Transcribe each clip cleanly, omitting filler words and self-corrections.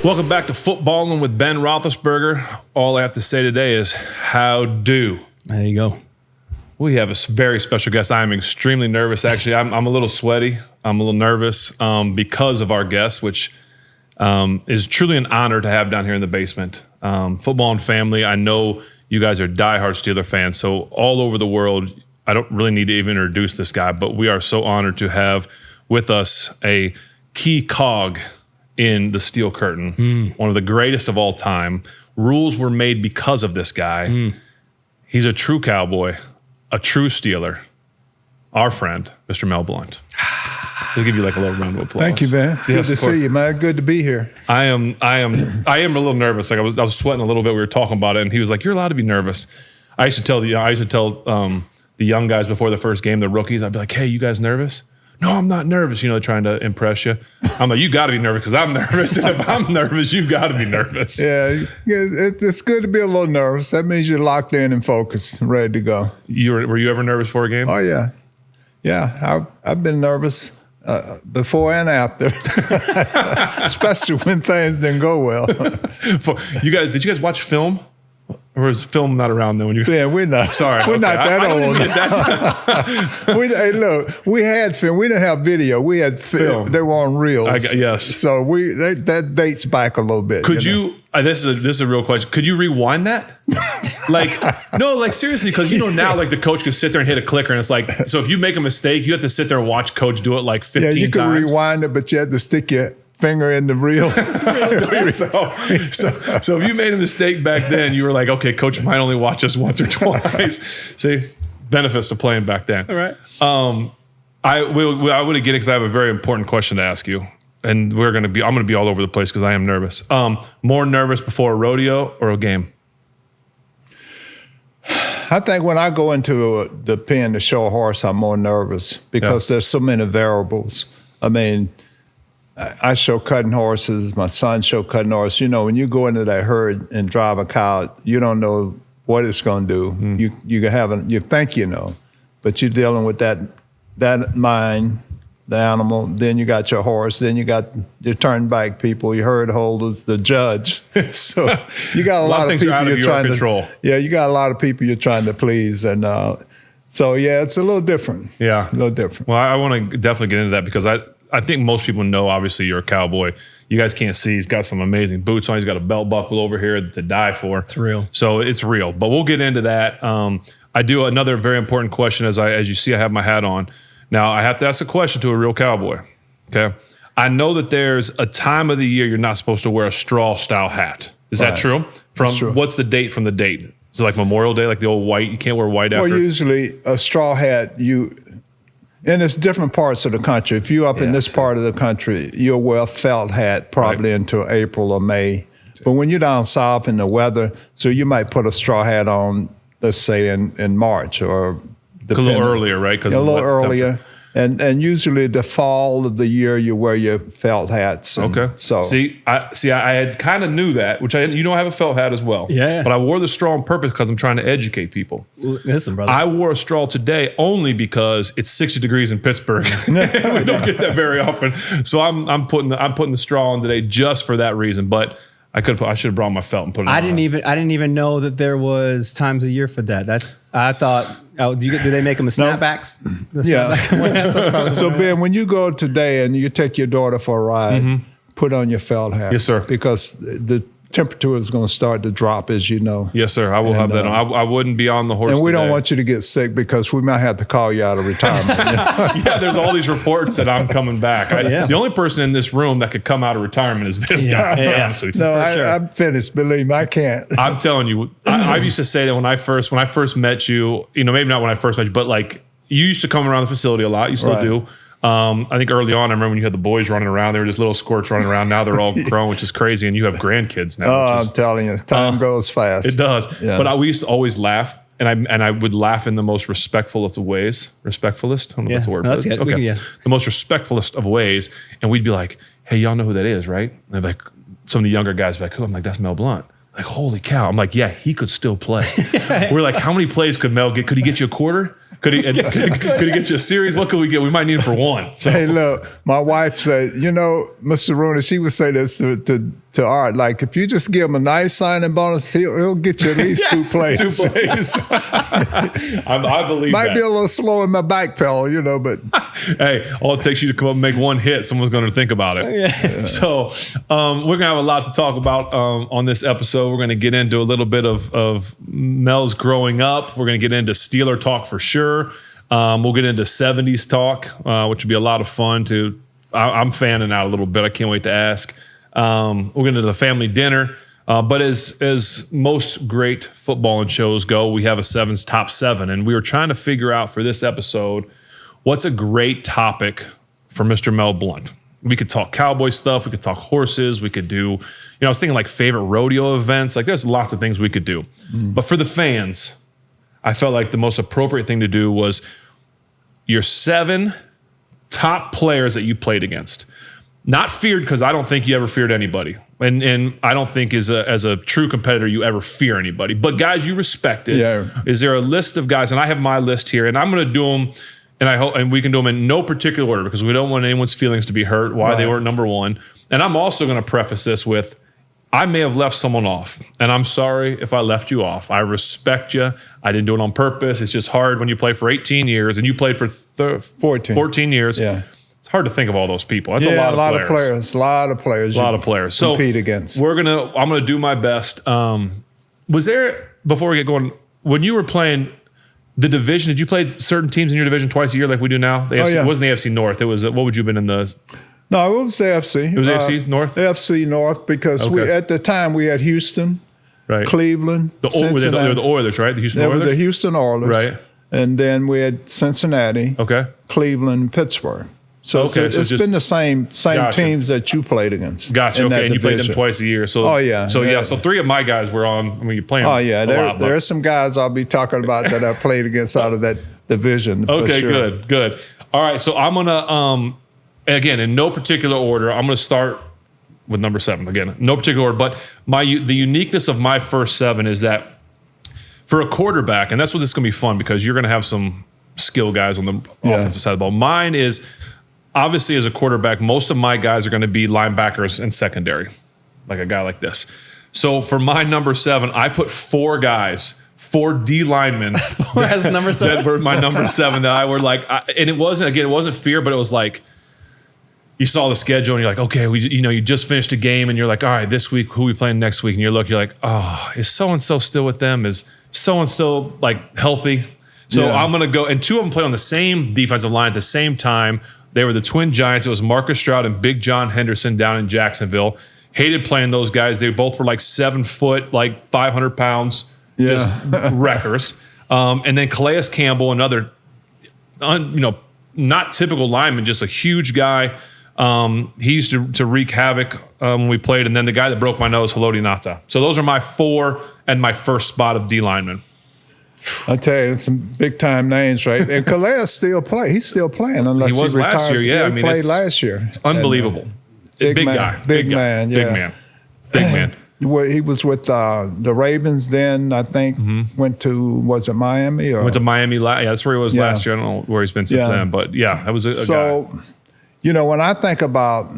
Welcome back to Footballing with Ben Roethlisberger. All I have to say today is how do. There you go. We have a very special guest. I am extremely nervous. Actually, I'm a little sweaty. I'm a little nervous because of our guest, which is truly an honor to have down here in the basement. Football and family. I know you guys are diehard Steeler fans, so all over the world, I don't really need to even introduce this guy, but we are so honored to have with us a key cog in the Steel Curtain, one of the greatest of all time. Rules were made because of this guy. He's a true Cowboy, a true Steeler, our friend, Mr. Mel Blount. We'll give you like a little round of applause. Thank you, man. It's good to see you, man. Good to be here. I am a little nervous. Like I was sweating a little bit. We were talking about it, and he was like, "You're allowed to be nervous." I used to tell the young guys before the first game, the rookies, I'd be like, "Hey, you guys nervous?" "No, I'm not nervous," trying to impress you. I'm like, "You got to be nervous because I'm nervous. And if I'm nervous, you've got to be nervous." Yeah, it's good to be a little nervous. That means you're locked in and focused and ready to go. Were you ever nervous for a game? Oh, yeah. Yeah, I've been nervous before and after, especially when things didn't go well. Did you guys watch film? Or is film not around then? Yeah, we're not. Sorry, we're not that old. Hey, look, we had film. We didn't have video. We had film. They were on reels. Yes. So that dates back a little bit. Could you? This is a real question. Could you rewind that? Like seriously, because now like the coach could sit there and hit a clicker, and it's like, so if you make a mistake, you have to sit there and watch coach do it like 15 times. Yeah, you could rewind it, but you had to stick your finger in the reel. So if you made a mistake back then, you were like, okay, coach might only watch us once or twice. See, benefits to playing back then. All right. I would get it because I have a very important question to ask you, and I'm going to be all over the place because I am nervous. More nervous before a rodeo or a game? I think when I go into the pen to show a horse, I'm more nervous because there's so many variables. I mean, I show cutting horses. My son show cutting horses. When you go into that herd and drive a cow, you don't know what it's going to do. You think you know, but you're dealing with that mind, the animal. Then you got your horse. Then you got your turnback people, your herd holders, the judge. So you got a lot of people you're trying to. Yeah, you got a lot of people you're trying to please, and so it's a little different. Yeah, a little different. Well, I want to definitely get into that because I think most people know, obviously, you're a Cowboy. You guys can't see. He's got some amazing boots on. He's got a belt buckle over here to die for. It's real. So it's real. But we'll get into that. I do another very important question as you see I have my hat on. Now, I have to ask a question to a real Cowboy. Okay? I know that there's a time of the year you're not supposed to wear a straw-style hat. Is that true? That's true. What's the date from the date? Is it like Memorial Day, like the old white? You can't wear white after? Well, usually a straw hat, and it's different parts of the country. If you're up in this part of the country, you'll wear a felt hat probably until April or May. But when you're down south in the weather, so you might put a straw hat on, let's say in March or a little earlier, right? A little earlier. And usually the fall of the year you wear your felt hats. Okay. So I had kind of knew that, which I have a felt hat as well. Yeah. But I wore the straw on purpose because I'm trying to educate people. Listen, brother. I wore a straw today only because it's 60 degrees in Pittsburgh. We don't get that very often. So I'm putting the straw on today just for that reason. But I should have brought my felt and put it on. I didn't even know that there was times a year for that. I thought. Oh, do they make them as snapbacks? Yeah. So Ben, when you go today and you take your daughter for a ride, put on your felt hat. Yes, sir. Because the temperature is going to start to drop, as you know. Yes, sir. I will have that on. I wouldn't be on the horse. And we today. don't want you to get sick because we might have to call you out of retirement. Yeah, there's all these reports that I'm coming back. The only person in this room that could come out of retirement is this guy. Yeah. No, I'm finished. Believe me, I can't. I'm telling you, I used to say that when I first met you, maybe not when I first met you, but like you used to come around the facility a lot. You still do. I think early on, I remember when you had the boys running around, they were just little squirts running around. Now they're all grown, which is crazy. And you have grandkids now. Oh, I'm telling you, time goes fast. It does. Yeah. But we used to always laugh. And I would laugh in the most respectfulest of ways. Respectfulest? I don't know if that's a word. No, that's good. Okay. The most respectfulest of ways. And we'd be like, hey, y'all know who that is, right? And they're like, some of the younger guys would be like, who? I'm like, that's Mel Blount. Like, holy cow. I'm like, yeah, he could still play. We're like, how many plays could Mel get? Could he get you a quarter? Could he get you a series? What could we get? We might need him for one. So. Hey, look, my wife said, Mr. Rooney, she would say this to to Art, like, if you just give him a nice signing bonus, he'll get you at least 2 plays. 2 plays. I believe Might that. be a little slow in my back pedal, but. Hey, all it takes you to come up and make 1 hit, someone's going to think about it. Yeah. So we're going to have a lot to talk about on this episode. We're going to get into a little bit of Mel's growing up. We're going to get into Steeler talk for sure. We'll get into 70s talk, which will be a lot of fun. I'm fanning out a little bit. I can't wait to ask. We'll get into the family dinner. But as most great footballing shows go, we have a top 7. And we were trying to figure out for this episode, what's a great topic for Mr. Mel Blount? We could talk cowboy stuff. We could talk horses. We could do, I was thinking like favorite rodeo events. Like there's lots of things we could do. But for the fans, I felt like the most appropriate thing to do was your 7 top players that you played against. Not feared, because I don't think you ever feared anybody. And I don't think as a true competitor you ever fear anybody. But guys you respected. Yeah. Is there a list of guys? And I have my list here, and I'm going to do them, and we can do them in no particular order because we don't want anyone's feelings to be hurt, why they weren't number 1. And I'm also going to preface this with, I may have left someone off, and I'm sorry if I left you off. I respect you. I didn't do it on purpose. It's just hard when you play for 18 years, and you played for 14 years. Yeah. It's hard to think of all those people. That's a lot of players. A lot of players. So compete against. I'm gonna do my best. Was there, before we get going, when you were playing the division, did you play certain teams in your division twice a year like we do now? It wasn't the AFC North. It was, what would you have been in the? No, it was the AFC. It was AFC North? AFC North, because at the time we had Houston, Cleveland, Cincinnati. They were the Oilers, right? The Houston Oilers? They were the Houston Oilers. Right. And then we had Cincinnati, Cleveland, and Pittsburgh. So it's been the same teams that you played against. Gotcha. Okay, and you played them twice a year. So So 3 of my guys were on. I mean, you're playing. Oh yeah, there are some guys I'll be talking about that I played against out of that division. Okay, for sure. good. All right, so I'm gonna again in no particular order. I'm gonna start with number 7 again, no particular order. But the uniqueness of my first 7 is that for a quarterback, and that's what this is gonna be fun because you're gonna have some skill guys on the offensive side of the ball. Mine is. Obviously, as a quarterback, most of my guys are going to be linebackers and secondary, like a guy like this. So for my number 7, I put 4 guys, 4 D linemen. As number 7? That were my number 7 that I were like, and it wasn't fear, but it was like, you saw the schedule and you're like, okay, you just finished a game and you're like, all right, this week, who are we playing next week? And you're like, oh, is so-and-so still with them? Is so-and-so like healthy? So I'm going to go, and 2 of them play on the same defensive line at the same time. They were the twin giants. It was Marcus Stroud and Big John Henderson down in Jacksonville. Hated playing those guys. They both were like 7 foot, like 500 pounds, just wreckers. And then Calais Campbell, another, not typical lineman, just a huge guy. He used to wreak havoc when we played. And then the guy that broke my nose, Haloti Ngata. So those are my 4 and my first spot of D lineman. I tell you, some big time names, right? And Calais still play. He's still playing unless he was retires. Last year. Yeah, he played last year. It's unbelievable. Big guy. Big man. He was with the Ravens then. I think went to was it Miami or went to Miami? That's where he was last year. I don't know where he's been since then, but that was a guy. So, when I think about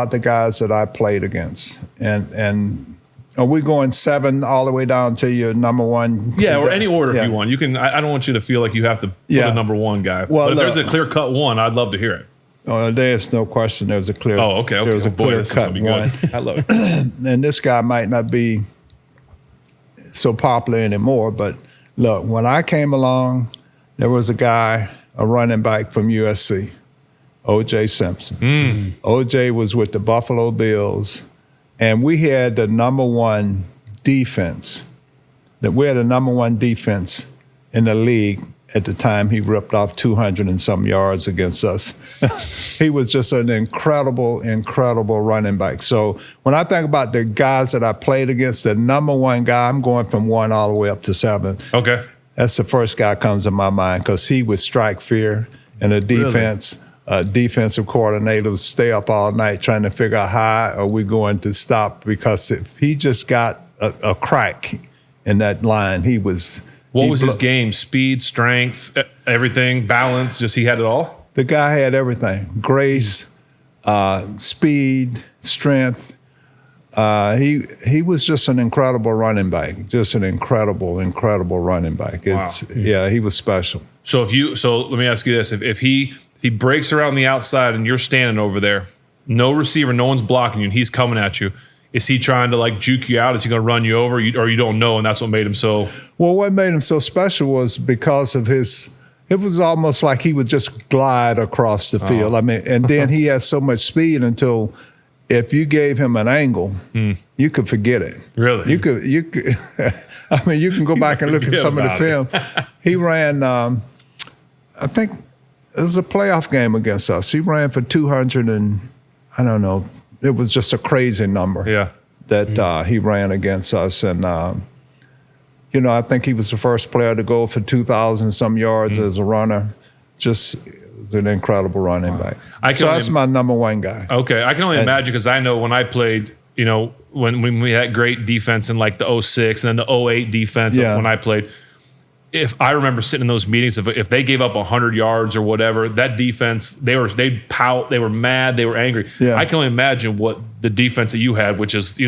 the guys that I played against, and are we going 7 all the way down to your number 1? Yeah, or any order if you want. You can. I don't want you to feel like you have to put a number 1 guy. Well, but if there's a clear cut 1, I'd love to hear it. Oh, there's no question. There was a clear. Oh, okay. There was a clear cut 1. I love it. And this guy might not be so popular anymore, but look, when I came along, there was a guy, a running back from USC, O.J. Simpson. O.J. was with the Buffalo Bills. And we had the number 1 defense. We had the number 1 defense in the league at the time. He ripped off 200 and some yards against us. He was just an incredible running back. So when I think about the guys that I played against, the number 1 guy, I'm going from 1 all the way up to 7. Okay. That's the first guy that comes to my mind because he would strike fear in the defense. Really? Defensive coordinators stay up all night trying to figure out how are we going to stop, because if he just got a crack in that line, he was. What was his game? Speed, strength, everything, balance. Just he had it all. The guy had everything: grace, speed, strength. He was just an incredible running back, just an incredible running back. Yeah, he was special. So let me ask you this: if he breaks around the outside and you're standing over there, no receiver, no one's blocking you, and he's coming at you, is he trying to like juke you out? Is he going to run you over, or you don't know, and that's what made him so? Well, what made him so special was because of his. It was almost like he would just glide across the field. I mean, and then he has so much speed until if you gave him an angle, you could forget it. Really? You could. I mean, you can go back and look at some of the film. He ran. I think it was a playoff game against us. He ran for 200 and I don't know. It was just a crazy number. Yeah. That he ran against us, and I think he was the first player to go for 2,000 some yards as a runner. Just was an incredible running back. So that's my number one guy. Okay, I can only imagine because I know when I played, when we had great defense in like the 06 and then the 08 defense when I played. If I remember sitting in those meetings, if they gave up 100 yards or whatever, that defense, they'd pout, they were mad, they were angry. Yeah. I can only imagine what the defense that you had, which is,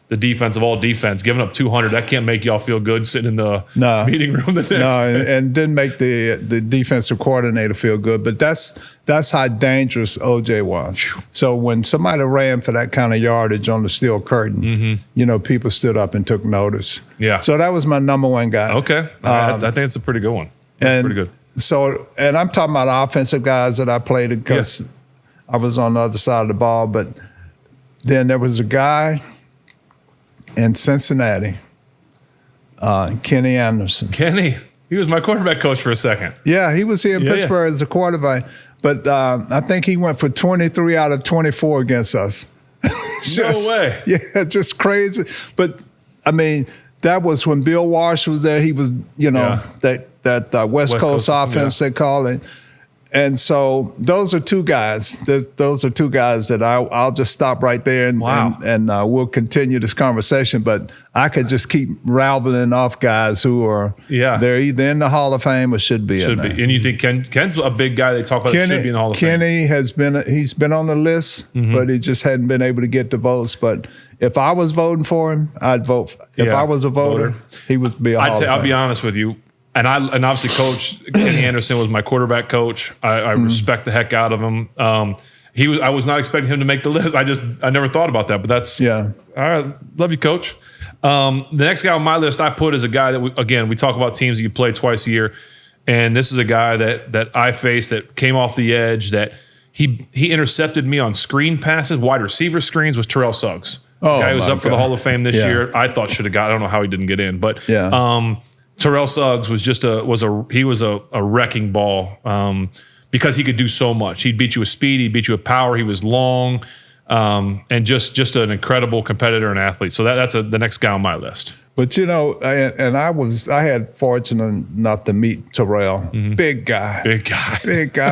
the defense of all defense, giving up 200, that can't make y'all feel good sitting in the meeting room the next day. And didn't make the defensive coordinator feel good. But that's how dangerous OJ was. So when somebody ran for that kind of yardage on the steel curtain, people stood up and took notice. Yeah. So that was my number one guy. Okay. I think it's a pretty good one. That's pretty good. So, and I'm talking about offensive guys that I played because I was on the other side of the ball. But then there was a guy in Cincinnati, Kenny Anderson. Kenny, he was my quarterback coach for a second. Yeah, he was here in Pittsburgh as a quarterback. But I think he went for 23 out of 24 against us. No way. Yeah, just crazy. But, I mean, that was when Bill Walsh was there. He was, that West Coast offense, they call it. And so those are two guys. Those are two guys that I'll just stop right there and we'll continue this conversation. But I could just keep rattling off guys who are they're either in the Hall of Fame or should be. And you think Ken's a big guy? They talk about should be in the Hall of Fame. Kenny he's been on the list, but he just hadn't been able to get the votes. But if I was voting for him, I'd vote. If I was a voter, he would be a Hall of Fame. I'll be honest with you. And obviously Coach Kenny Anderson was my quarterback coach. I respect the heck out of him. I was not expecting him to make the list. I never thought about that, but that's all right. Love you, Coach. The next guy on my list I put is a guy that we talk about teams that you play twice a year, and this is a guy that I faced that came off the edge that he intercepted me on screen passes, wide receiver screens, was Terrell Suggs. The guy who was up for the Hall of Fame this year. I thought should have got. I don't know how he didn't get in, but Terrell Suggs was a wrecking ball because he could do so much. He'd beat you with speed, he'd beat you with power. He was long, and just an incredible competitor and athlete. So that's the next guy on my list. But I had fortunate enough to meet Terrell, big guy,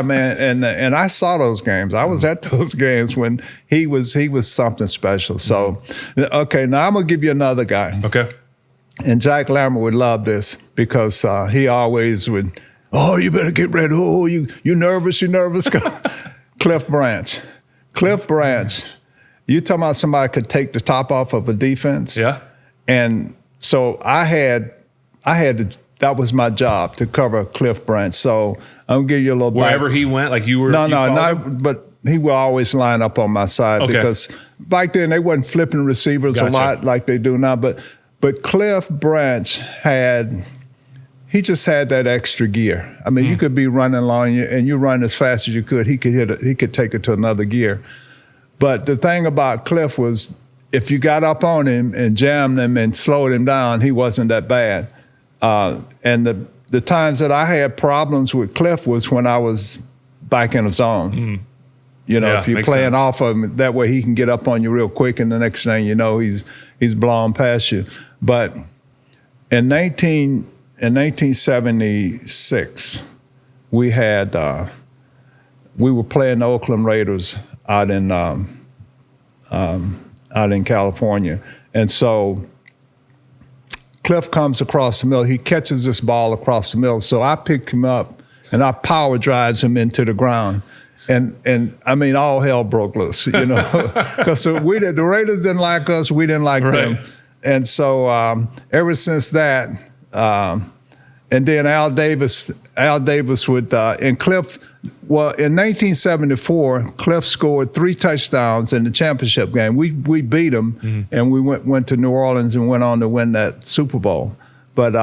man. And I saw those games. I was at those games when he was something special. So, okay, now I'm gonna give you another guy. Okay. And Jack Lambert would love this because he always would, you better get ready. Oh, you nervous, Cliff Branch. You talking about somebody could take the top off of a defense? Yeah. And so that was my job to cover Cliff Branch. So I'm gonna give you a little wherever he went, like you were. But he would always line up on my side because back then they wasn't flipping receivers a lot like they do now. But Cliff Branch just had that extra gear. I mean, you could be running along and you run as fast as you could. He could take it to another gear. But the thing about Cliff was if you got up on him and jammed him and slowed him down, he wasn't that bad. And the times that I had problems with Cliff was when I was back in the zone. If you're playing off of him, that way he can get up on you real quick, and the next thing you know, he's blowing past you. But in 1976, we were playing the Oakland Raiders out in California, and so Cliff comes across the middle. He catches this ball across the middle, so I pick him up and I power drives him into the ground. And I mean, all hell broke loose, you know, because the Raiders didn't like us, we didn't like them, and so ever since that, and then Al Davis would and Cliff. Well, in 1974, Cliff scored 3 touchdowns in the championship game. We beat them, and we went to New Orleans and went on to win that Super Bowl. But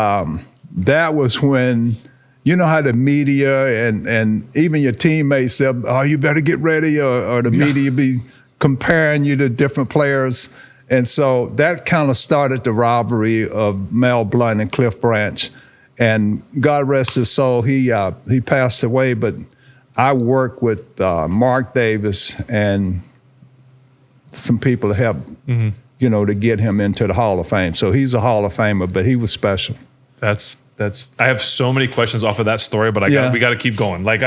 that was when. You know how the media and even your teammates said, "Oh, you better get ready," or the media be comparing you to different players, and so that kind of started the rivalry of Mel Blount and Cliff Branch. And God rest his soul, he passed away. But I worked with Mark Davis and some people to help, you know, to get him into the Hall of Fame. So he's a Hall of Famer, but he was special. I have so many questions off of that story, but we got to keep going. Like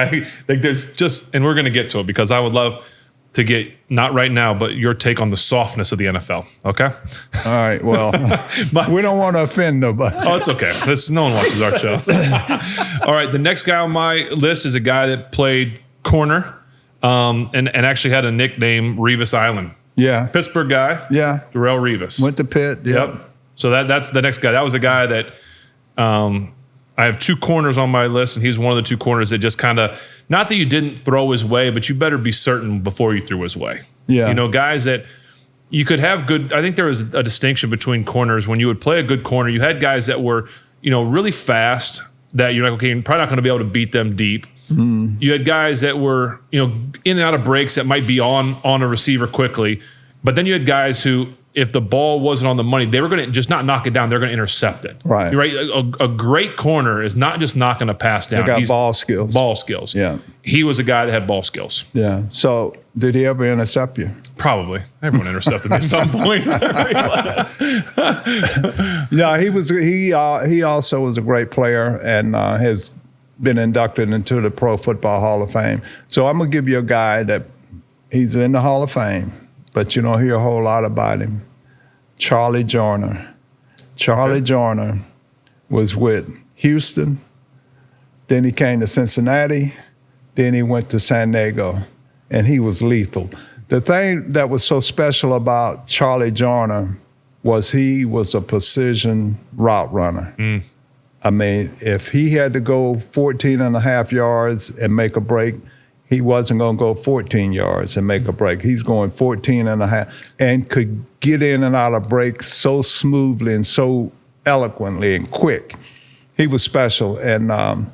there's just, and we're going to get to it because I would love to get, not right now, but your take on the softness of the NFL. Okay. All right. Well, we don't want to offend nobody. Oh, it's okay. No one watches our show. All right. The next guy on my list is a guy that played corner, and actually had a nickname, Revis Island. Yeah. Pittsburgh guy. Yeah. Terrell Revis. Went to Pitt. Yep. So that's the next guy. That was a guy that, I have 2 corners on my list, and he's one of the 2 corners that just kind of, not that you didn't throw his way, but you better be certain before you threw his way. Yeah. You know, guys that you could have good, I think there was a distinction between corners. When you would play a good corner, you had guys that were, you know, really fast, that you're like, okay, you're probably not going to be able to beat them deep. You had guys that were, you know, in and out of breaks that might be on a receiver quickly. But then you had guys who, if the ball wasn't on the money, they were going to just not knock it down. They're going to intercept it. Right. You're right. A great corner is not just knocking a pass down. They got ball skills. Ball skills. Yeah. He was a guy that had ball skills. Yeah. So did he ever intercept you? Probably. Everyone intercepted me at some point. Yeah, he also was a great player and has been inducted into the Pro Football Hall of Fame. So I'm going to give you a guy that he's in the Hall of Fame, but you don't hear a whole lot about him. Charlie Joyner. Charlie Joyner was with Houston, then he came to Cincinnati, then he went to San Diego, and he was lethal. The thing that was so special about Charlie Joyner was he was a precision route runner. I mean, if he had to go 14 and a half yards and make a break, he wasn't going to go 14 yards and make a break. He's going 14 and a half and could get in and out of breaks so smoothly and so eloquently and quick. He was special. And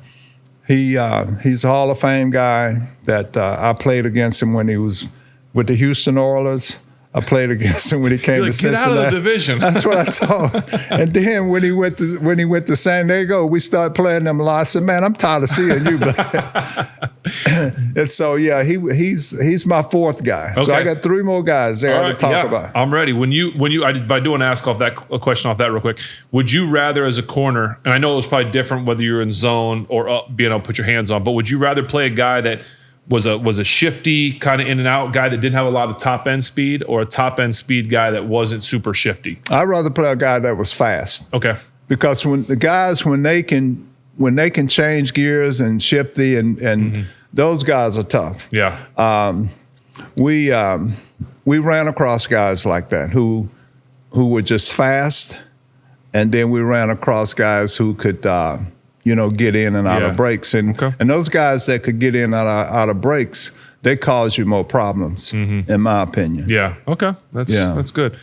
he's a Hall of Fame guy that I played against him when he was with the Houston Oilers. I played against him when he came to Cincinnati. Get out of the division. That's what I told him. And then when he went to San Diego, we started playing them a lot. I said, "Man, I'm tired of seeing you." And so yeah, he's my fourth guy. Okay. So I got three more guys there to talk about. I'm ready. I do want to ask a question off that real quick. Would you rather, as a corner, and I know it was probably different whether you're in zone or up, being able to put your hands on, but would you rather play a guy that was a shifty kind of in and out guy that didn't have a lot of top end speed, or a top end speed guy that wasn't super shifty? I'd rather play a guy that was fast. Okay. Because when they can change gears and shifty and those guys are tough. Yeah. We ran across guys like that who were just fast, and then we ran across guys who could get in and out of breaks. And those guys that could get in and out of breaks, they cause you more problems, in my opinion. Yeah. Okay. That's good.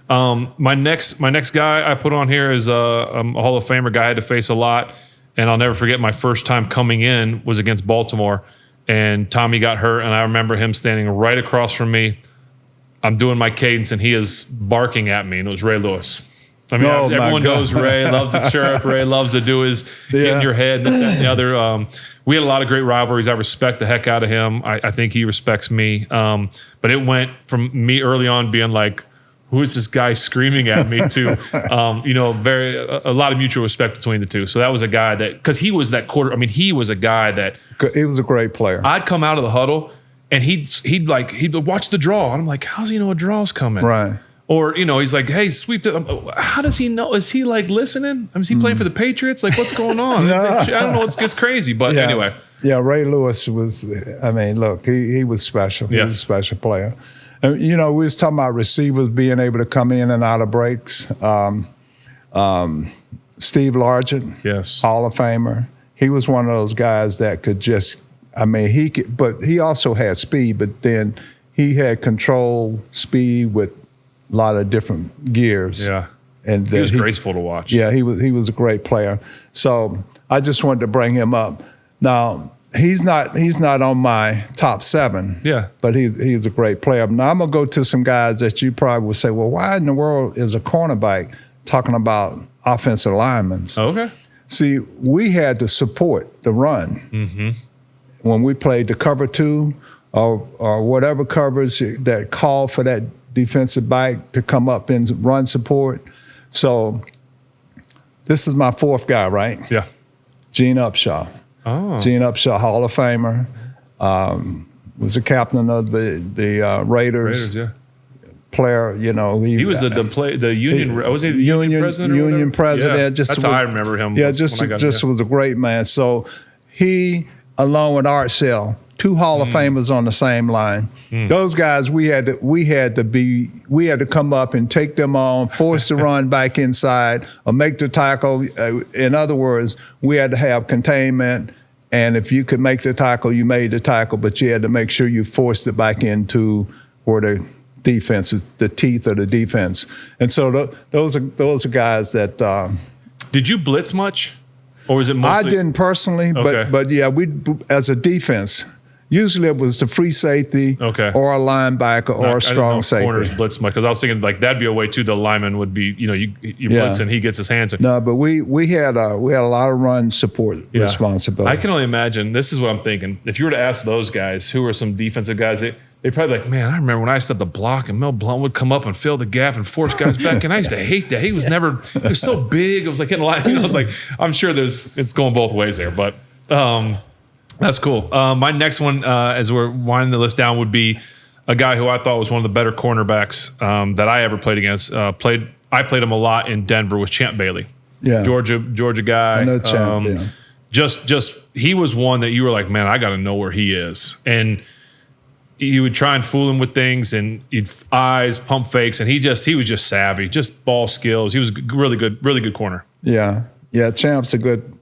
My next guy I put on here is a Hall of Famer guy I had to face a lot, and I'll never forget my first time coming in was against Baltimore, and Tommy got hurt, and I remember him standing right across from me. I'm doing my cadence, and he is barking at me, and it was Ray Lewis. I mean, everyone knows Ray, loves to chirp. Ray loves to do his get in your head, and this, that, and the other. We had a lot of great rivalries. I respect the heck out of him. I think he respects me. But it went from me early on being like, who is this guy screaming at me, to, a lot of mutual respect between the two. So that was a guy that, because he was that quarter. I mean, he was a guy that. He was a great player. I'd come out of the huddle, and he'd watch the draw. And I'm like, how's he know a draw's coming? Right. Or, he's like, hey, sweep it. How does he know? Is he like listening? I mean, is he playing for the Patriots? Like, what's going on? No. I don't know. It's crazy. But anyway, Yeah, Ray Lewis was, I mean, look, he was special. He was a special player. And, you know, we was talking about receivers being able to come in and out of breaks. Steve Largent, Yes. Hall of Famer. He was one of those guys that could just, I mean, but he also had speed, but then he had control speed with a lot of different gears. Yeah. And he was graceful to watch. Yeah, he was a great player. So I just wanted to bring him up. Now, he's not on my top 7. Yeah. But he's a great player. Now I'm gonna go to some guys that you probably would say, well, why in the world is a cornerback talking about offensive linemen? Okay. See, we had to support the run when we played the cover 2 or whatever coverage that called for that defensive back to come up and run support. So this is my 4th guy, right? Yeah. Gene Upshaw. Oh. Gene Upshaw, Hall of Famer, was the captain of the Raiders. Yeah. Player, you know, he was the union. Was he the union president? Union president. Yeah, just that's how I remember him. Yeah, just was a great man. So he, along with Art Shell, 2 Hall of Famers on the same line. Those guys, we had to come up and take them on, force the run back inside, or make the tackle. In other words, we had to have containment. And if you could make the tackle, you made the tackle, but you had to make sure you forced it back into where the defense is, the teeth of the defense. And so those are guys that. Did you blitz much, or was it mostly? I didn't personally, but yeah, we as a defense. Usually it was the free safety or a linebacker or a strong safety. Corners blitz much, because I was thinking like that'd be a way too. The lineman would be, you know, you blitz and he gets his hands. No, but we had a lot of run support responsibility. I can only imagine. This is what I'm thinking. If you were to ask those guys who are some defensive guys, they'd probably be like, man, I remember when I used to have the block and Mel Blount would come up and fill the gap and force guys back. And I used to hate that. He was so big. It was like in line. I was like, I'm sure it's going both ways there, but that's cool. My next one, as we're winding the list down, would be a guy who I thought was one of the better cornerbacks that I ever played against. I played him a lot in Denver, was Champ Bailey. Yeah. Georgia guy. I know Champ, yeah. Just he was one that you were like, man, I got to know where he is. And you would try and fool him with things, and he'd eyes, pump fakes, and he was just savvy, just ball skills. He was really good corner. Yeah. Yeah, Champ's a good.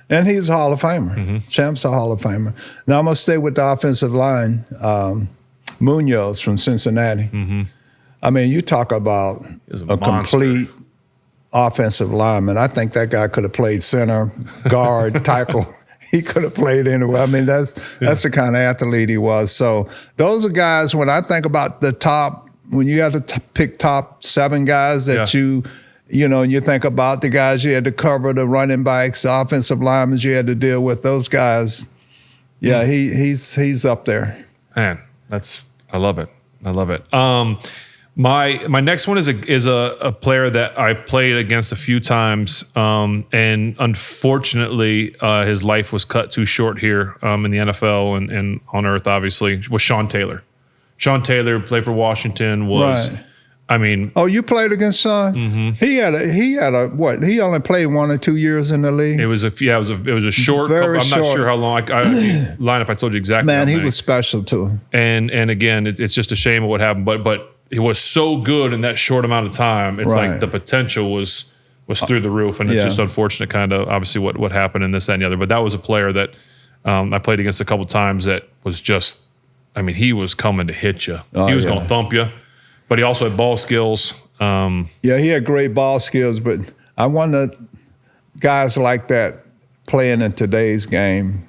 And he's a Hall of Famer. Champ's a Hall of Famer. Now I'm going to stay with the offensive line. Munoz from Cincinnati. I mean, you talk about a complete offensive lineman. I think that guy could have played center, guard, tackle. He could have played anywhere. I mean, that's the kind of athlete he was. So those are guys, when I think about the top, when you have to pick top 7 guys that you know, and you think about the guys you had to cover, the running backs, the offensive linemen you had to deal with, those guys, he's up there. Man, I love it. I love it. My next one is a player that I played against a few times, and unfortunately, his life was cut too short here in the NFL and on Earth. Obviously, was Sean Taylor. Sean Taylor played for Washington. Right. I mean, you played against Sean? He had a what? He only played 1 or 2 years in the league. It was a short. Very I'm short. not sure how long. I'd line if I told you exactly. Man, he was special too. And again, it's just a shame of what happened. But he was so good in that short amount of time. It's like the potential was through the roof, and it's just unfortunate, kind of obviously what happened in this, that, and the other. But that was a player that I played against a couple times that was just. I mean, he was coming to hit you. He was going to thump you. But he also had ball skills. Yeah, he had great ball skills, but I wonder guys like that playing in today's game.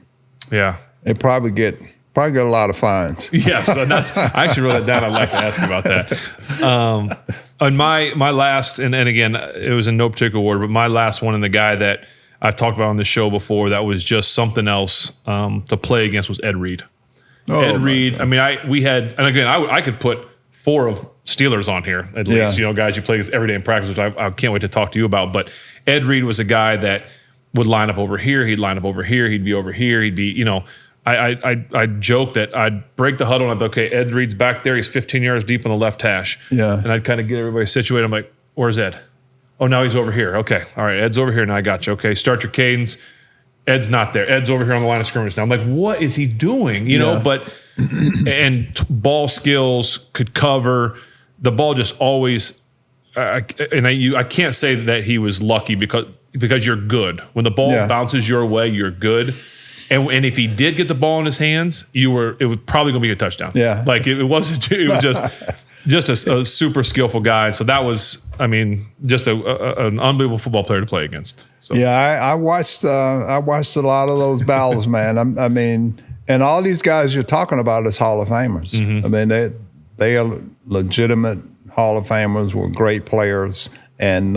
Yeah. They probably get a lot of fines. Yeah, so I actually wrote that down. I'd like to ask you about that. And my last, and again, it was in no particular order, but my last one and the guy that I've talked about on this show before that was just something else to play against was Ed Reed. Ed Reed, I mean, we had, and again, I could put 4 of Steelers on here, at least, you know, guys you play against every day in practice, which I can't wait to talk to you about. But Ed Reed was a guy that would line up over here, he'd line up over here, he'd be over here, he'd be, you know, I joke that I'd break the huddle and I'd be, okay, Ed Reed's back there, he's 15 yards deep on the left hash. Yeah. And I'd kind of get everybody situated. I'm like, where's Ed? Oh, now he's over here. Okay. All right, Ed's over here, now I got you. Okay, start your cadence. Ed's not there. Ed's over here on the line of scrimmage now. I'm like, what is he doing? You know, but ball skills, could cover. The ball just always I can't say that he was lucky because you're good. When the ball bounces your way, you're good. And if he did get the ball in his hands, it was probably going to be a touchdown. Yeah. Like it wasn't. It was just a super skillful guy. So that was, I mean, just an unbelievable football player to play against. So. Yeah, I watched a lot of those battles, man. I mean, and all these guys you're talking about is Hall of Famers. I mean, they are legitimate Hall of Famers, were great players, and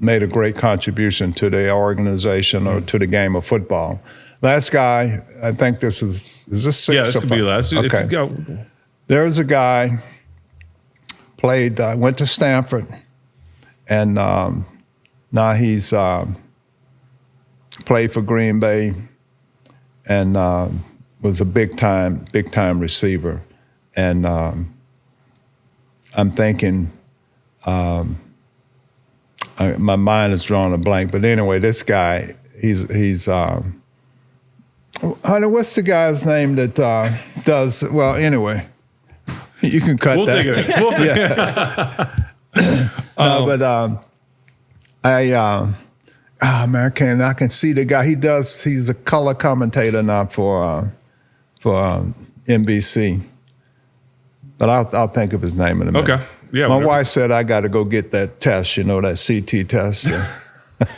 made a great contribution to the organization or to the game of football. Last guy, I think this is this six? Yeah, this could be last. Okay. There's a guy, went to Stanford, and now he's played for Green Bay and was a big time receiver. And I'm thinking, my mind is drawing a blank. But anyway, this guy, he's honey, what's the guy's name that does, well, anyway, you can cut we'll that. Think of it. We'll think man, I can see the guy. He's a color commentator now for NBC. But I'll think of his name in a minute. Okay. Yeah. My wife said I got to go get that test, that CT test.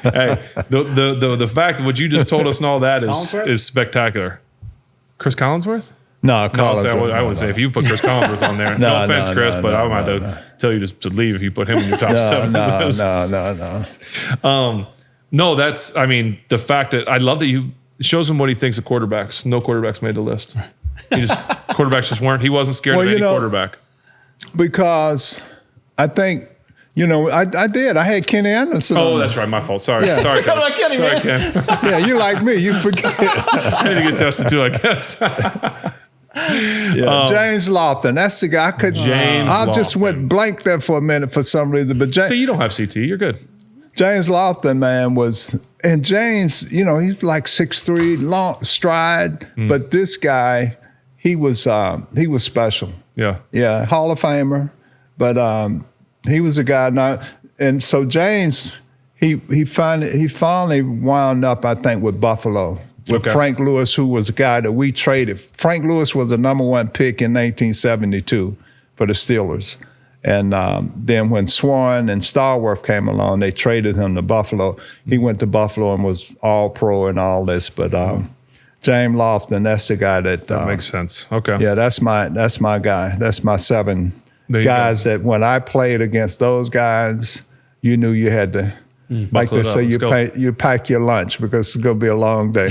Hey, the fact of what you just told us and all that is spectacular. Chris Collinsworth? No, Collinsworth. I would say if you put Chris Collinsworth on there, no offense, Chris, but I might have to tell you to leave if you put him in your top seven. No. No, that's, I mean, the fact that I love that it shows him what he thinks of quarterbacks. No quarterbacks made the list. Quarterbacks just weren't. He wasn't scared of any quarterback. Because I think, I did. I had Kenny Anderson. Oh, that's right. My fault. Sorry. Yeah. Sorry, Coach. Kenny, Sorry, man. Ken. Yeah, you like me. You forget. I had to get tested too, I guess. James Lofton. That's the guy. I just went blank there for a minute for some reason. But So you don't have CT. You're good. James Lofton, man, and James, he's like 6'3", long stride. But this guy, he was special. Yeah. Yeah, Hall of Famer. But he was a guy now, and so James, he finally wound up, I think, with Buffalo with Frank Lewis, who was a guy that we traded. Frank Lewis was the #1 pick in 1972 for the Steelers, and then when Swan and Starworth came along, they traded him to Buffalo. He went to Buffalo and was All Pro and all this, but. James Lofton, that's the guy that makes sense. Okay. Yeah, that's my guy. That's my 7 guys that when I played against those guys, you knew you had to, like they say, you pack your lunch because it's going to be a long day.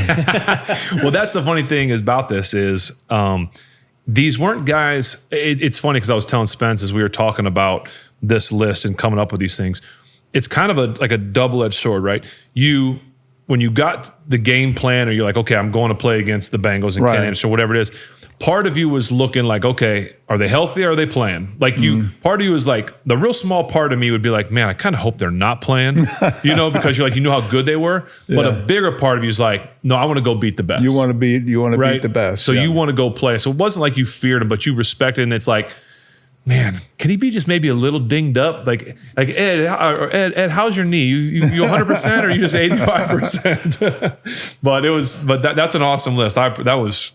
Well, that's the funny thing about this is these weren't guys. It's funny because I was telling Spence as we were talking about this list and coming up with these things. It's kind of like a double-edged sword, right? When you got the game plan or you're like, okay, I'm going to play against the Bengals and Ken Anderson or whatever it is, part of you was looking like, okay, are they healthy or are they playing? Like part of you is like, the real small part of me would be like, man, I kind of hope they're not playing, because you're like, how good they were. Yeah. But a bigger part of you is like, no, I want to go beat the best. You want to beat the best. So you want to go play. So it wasn't like you feared him, but you respected him. And it's like, man, can he be just maybe a little dinged up? Like Ed, how's your knee? You 100% or you just 85%? but that's an awesome list. That was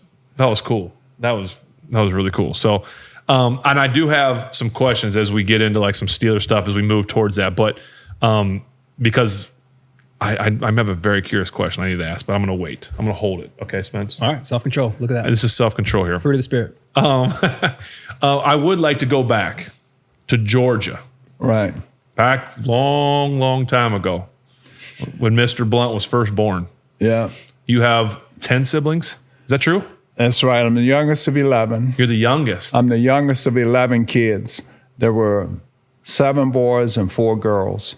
cool. That was really cool. So, and I do have some questions as we get into like some Steeler stuff as we move towards that. But because I have a very curious question I need to ask, but I'm going to wait. I'm going to hold it. Okay, Spence? All right, self-control. Look at that. This is self-control here. Fruit of the Spirit. I would like to go back to Georgia. Right. Back long time ago when Mr. Blount was first born. Yeah. You have 10 siblings. Is that true? That's right. I'm the youngest of 11. You're the youngest. I'm the youngest of 11 kids. There were 7 boys and 4 girls.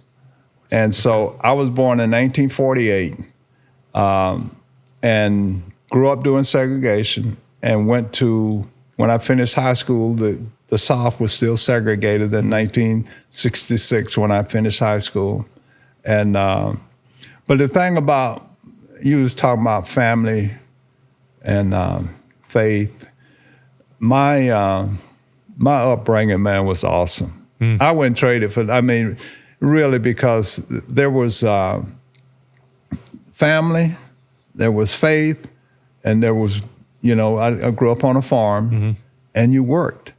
And so I was born in 1948 and grew up doing segregation and went to, when I finished high school, the South was still segregated in 1966 when I finished high school. And but the thing about, you was talking about family and faith. My upbringing, man, was awesome. I wouldn't trade it for. I mean, really, because there was family, there was faith, and there was, I grew up on a farm, and you worked,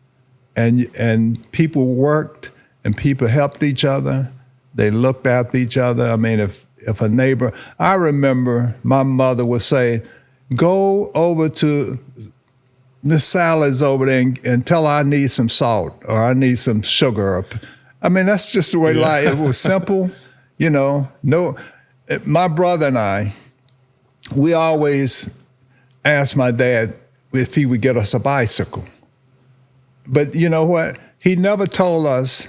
and people worked, and people helped each other. They looked after each other. I mean, if a neighbor, I remember my mother would say, "Go over to Miss Sally's over there and tell her I need some salt or I need some sugar." I mean, that's just the way life. It was simple, No, my brother and I, we always asked my dad if he would get us a bicycle. But you know what? He never told us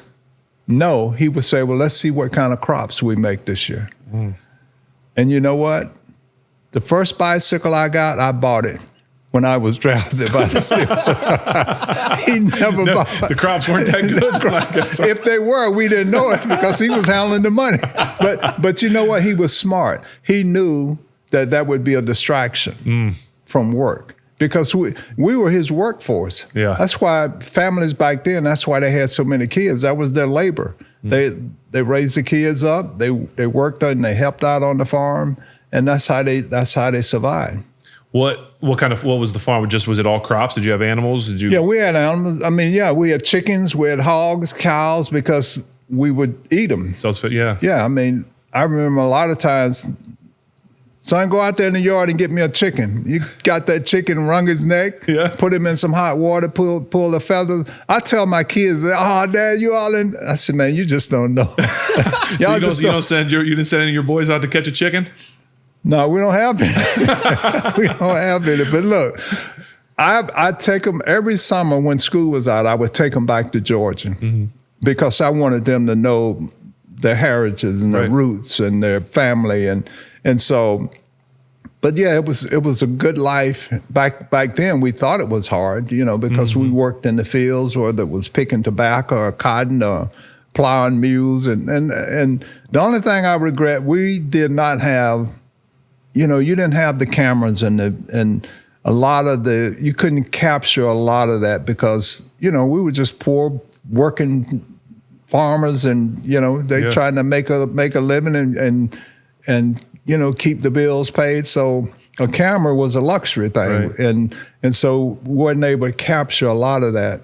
no. He would say, "Well, let's see what kind of crops we make this year." And you know what? The first bicycle I got, I bought it when I was drafted by the Steelers. He never bought. The crops weren't that good. If they were, we didn't know it because he was handling the money. But you know what? He was smart. He knew that would be a distraction from work because we were his workforce. Yeah. That's why families back then, that's why they had so many kids. That was their labor. They raised the kids up. They worked and they helped out on the farm, and that's how they survived. What was the farm? Was it all crops? Did you have animals? Yeah, we had animals. I mean, we had chickens, we had hogs, cows, because we would eat them. So yeah. Yeah, I mean, I remember a lot of times, son, go out there in the yard and get me a chicken. You got that chicken, wrung his neck, put him in some hot water, pull the feathers. I tell my kids, "Oh, Dad, you all in." I said, "Man, you just don't know." You didn't send any of your boys out to catch a chicken? No, we don't have any. We don't have any. But look, I take them every summer when school was out. I would take them back to Georgia because I wanted them to know their heritage and their roots and their family, and so. But yeah, it was a good life back then. We thought it was hard, because we worked in the fields, whether it was picking tobacco or cotton or plowing mules, and the only thing I regret, we did not have. You didn't have the cameras and a lot of you couldn't capture a lot of that because, we were just poor working farmers and, they trying to make a living and keep the bills paid. So a camera was a luxury thing. Right. And so we weren't able to capture a lot of that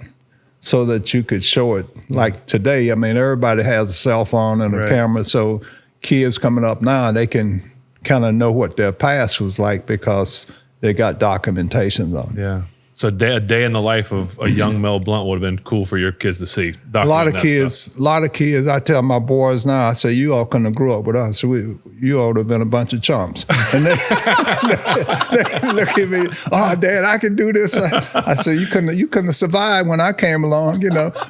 so that you could show it. Like today, I mean, everybody has a cell phone and a camera. So kids coming up now, they can kind of know what their past was like because they got documentations on it. Yeah. So a day in the life of a young Mel Blount would have been cool for your kids to see. A lot of kids. I tell my boys now, I say, you all couldn't have grew up with us. You all would have been a bunch of chumps. And they look at me, "Oh, Dad, I can do this." I said, you couldn't have survived when I came along,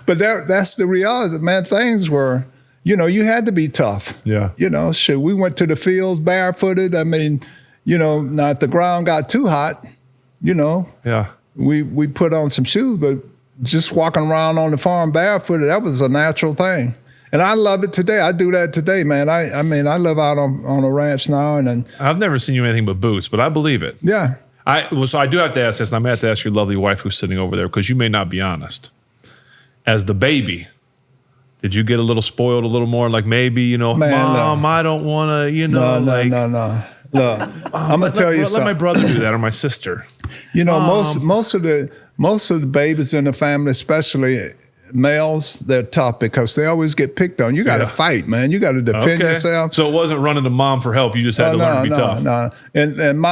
But that's the reality, man. Things were, you had to be tough. Yeah. We went to the fields barefooted. I mean, now if the ground got too hot, Yeah. we put on some shoes, but just walking around on the farm barefooted, that was a natural thing. And I love it today. I do that today, man. I mean, I live out on a ranch now. And I've never seen you in anything but boots, but I believe it. Yeah. So I do have to ask this, and I'm going to have to ask your lovely wife who's sitting over there because you may not be honest. As the baby, did you get a little spoiled a little more? Like maybe, Mom, no. I don't want to, No. Look, I'm gonna tell you something. Let my brother do that or my sister. Most of the babies in the family, especially males, they're tough because they always get picked on. You got to fight, man. You got to defend yourself. So it wasn't running to mom for help. You just had to learn to be tough. No. And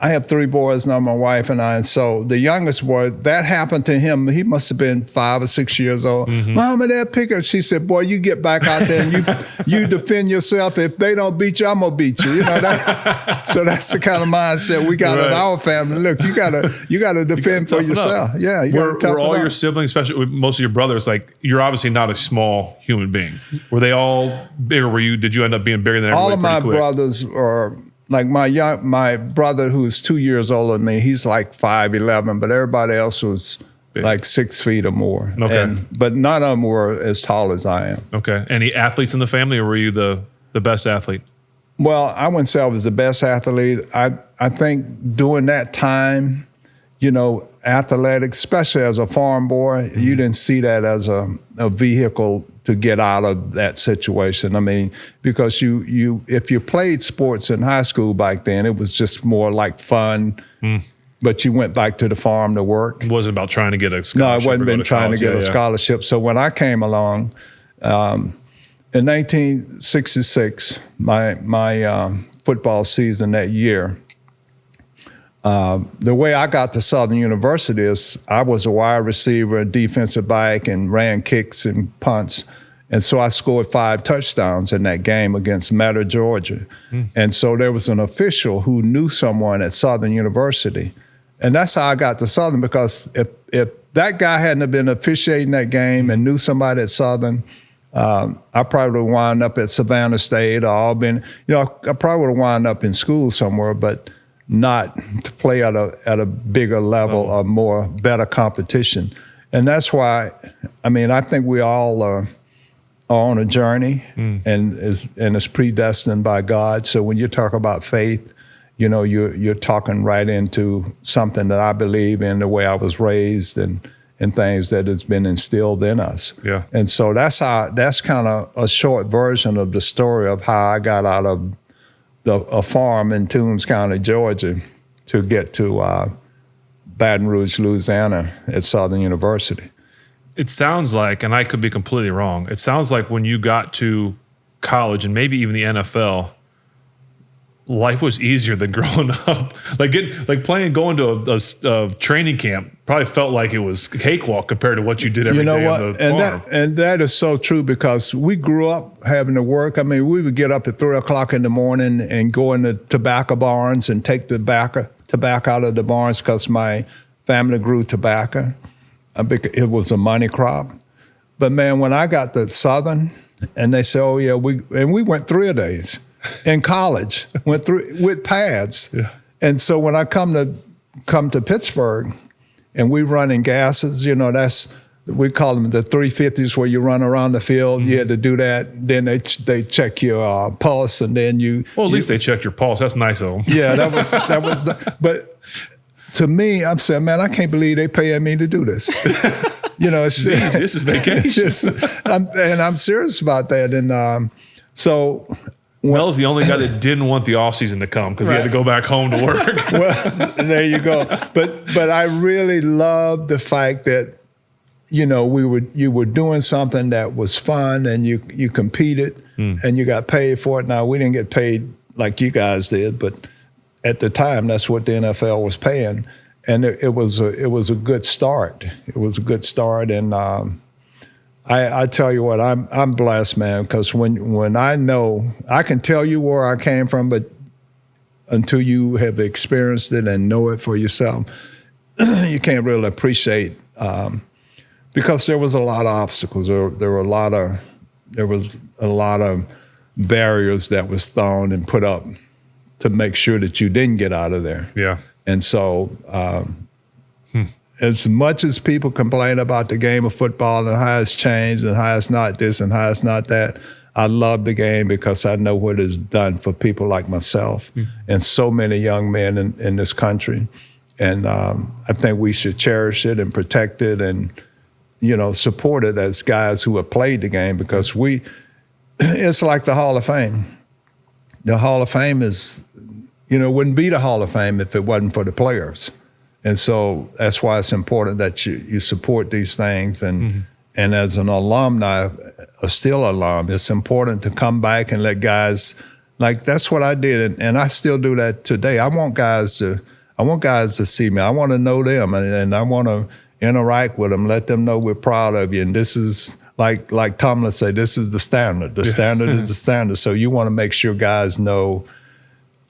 I have 3 boys now, my wife and I. And so the youngest boy, that happened to him. He must have been 5 or 6 years old. Mama, they're picking. She said, "Boy, you get back out there and you defend yourself. If they don't beat you, I'm going to beat you." So that's the kind of mindset we got in our family. Look, you gotta defend for yourself. Up. Yeah. Were all your siblings, especially most of your brothers, like you're obviously not a small human being. Were they all bigger? Did you end up being bigger than everybody? All of my brothers are. Like my brother, who's 2 years older than me, he's like 5'11", but everybody else was big. Like 6 feet or more. Okay. But none of them were as tall as I am. Okay. Any athletes in the family, or were you the best athlete? Well, I wouldn't say I was the best athlete. I think during that time, athletics, especially as a farm boy, you didn't see that as a vehicle to get out of that situation. I mean, because if you played sports in high school back then, it was just more like fun. But you went back to the farm to work. It wasn't about trying to get a scholarship. No, it wasn't been trying to get a scholarship. So when I came along, in 1966, my football season that year, the way I got to Southern University is I was a wide receiver, defensive back, and ran kicks and punts. And so I scored 5 touchdowns in that game against Meta, Georgia. And so there was an official who knew someone at Southern University. And that's how I got to Southern, because if that guy hadn't been officiating that game and knew somebody at Southern, I probably would have wound up at Savannah State or Auburn. I probably would have wound up in school somewhere, but not to play at a bigger level or better competition. And that's why, I think we all are on a journey and it's predestined by God. So when you talk about faith, you're talking right into something that I believe in, the way I was raised and things that has been instilled in us. Yeah. And so that's kind of a short version of the story of how I got out of a farm in Toombs County, Georgia, to get to Baton Rouge, Louisiana at Southern University. It sounds like, and I could be completely wrong, it sounds like when you got to college and maybe even the NFL, life was easier than growing up. Going to a training camp probably felt like it was cakewalk compared to what you did every day on the farm. And that is so true, because we grew up having to work. I mean, we would get up at 3 o'clock in the morning and go into tobacco barns and take tobacco out of the barns, because my family grew tobacco. It was a money crop. But man, when I got to Southern and they said, oh yeah, we went 3 days in college, went through with pads. Yeah. And so when I come to Pittsburgh and we running gases, we call them the 350s, where you run around the field. You had to do that. Then they check your pulse, and then Well, at least they checked your pulse. That's nice of them. Yeah, that was. But to me, I'm saying, man, I can't believe they paying me to do this. It's easy. This is vacation. I'm serious about that. And so Mel's the only guy that didn't want the offseason to come because he had to go back home to work. Well, there you go. But I really love the fact that you were doing something that was fun, and you competed and you got paid for it. Now, we didn't get paid like you guys did, but at the time, that's what the NFL was paying, and it was a good start. It was a good start, and I tell you what, I'm blessed, man, because when I can tell you where I came from, but until you have experienced it and know it for yourself, you can't really appreciate. Because there was a lot of obstacles. There was a lot of barriers that was thrown and put up to make sure that you didn't get out of there. Yeah. And so as much as people complain about the game of football and how it's changed and how it's not this and how it's not that, I love the game because I know what it's done for people like myself and so many young men in this country. And I think we should cherish it and protect it and support it as guys who have played the game, because it's like the Hall of Fame. The Hall of Fame wouldn't be the Hall of Fame if it wasn't for the players. And so that's why it's important that you support these things. And as an alumni, a Steel alum, it's important to come back and let guys, that's what I did. And I still do that today. I want guys to see me. I want to know them, and I want to interact with them, let them know we're proud of you. And this is, like Toughness say, this is the standard. The standard is the standard. So you want to make sure guys know,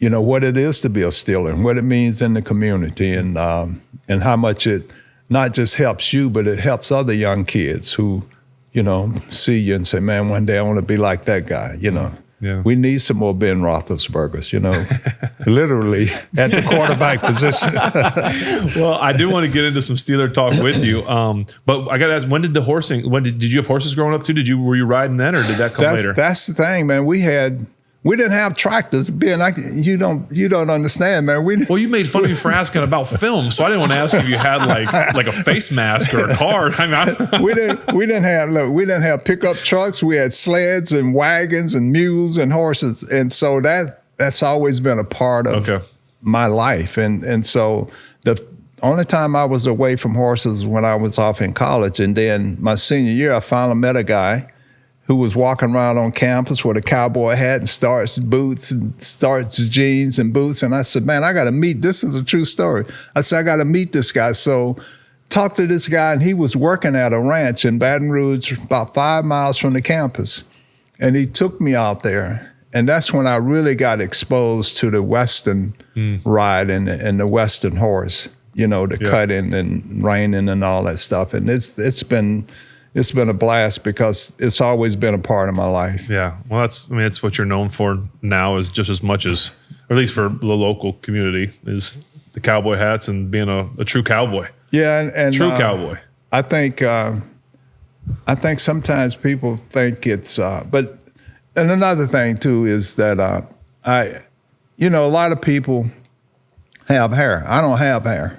what it is to be a Steeler and what it means in the community, and how much it not just helps you, but it helps other young kids who, see you and say, man, one day I want to be like that guy, Yeah. We need some more Ben Roethlisbergers, literally at the quarterback position. Well, I do want to get into some Steeler talk with you, but I got to ask: when did the horsing? Did you have horses growing up too? Were you riding then, or did that come later? That's the thing, man. We had We didn't have tractors. Ben, you don't understand, man. Well, you made fun of me for asking about film, so I didn't want to ask if you had like a face mask or a card. We didn't have pickup trucks. We had sleds and wagons and mules and horses, and so that's always been a part of my life. And so the only time I was away from horses when I was off in college, and then my senior year, I finally met a guy who was walking around on campus with a cowboy hat and starched boots and starched jeans and boots. And I said, man, I got to meet, this is a true story. I said, I got to meet this guy. So talked to this guy, and he was working at a ranch in Baton Rouge, about 5 miles from the campus. And he took me out there. And that's when I really got exposed to the Western ride and the Western horse, the cutting and reining and all that stuff. And it's been a blast because it's always been a part of my life. Yeah. Well, it's what you're known for now, is just as much as, or at least for the local community, is the cowboy hats and being a true cowboy. Yeah. And true cowboy. I think sometimes people think it's, and another thing too is that a lot of people have hair. I don't have hair.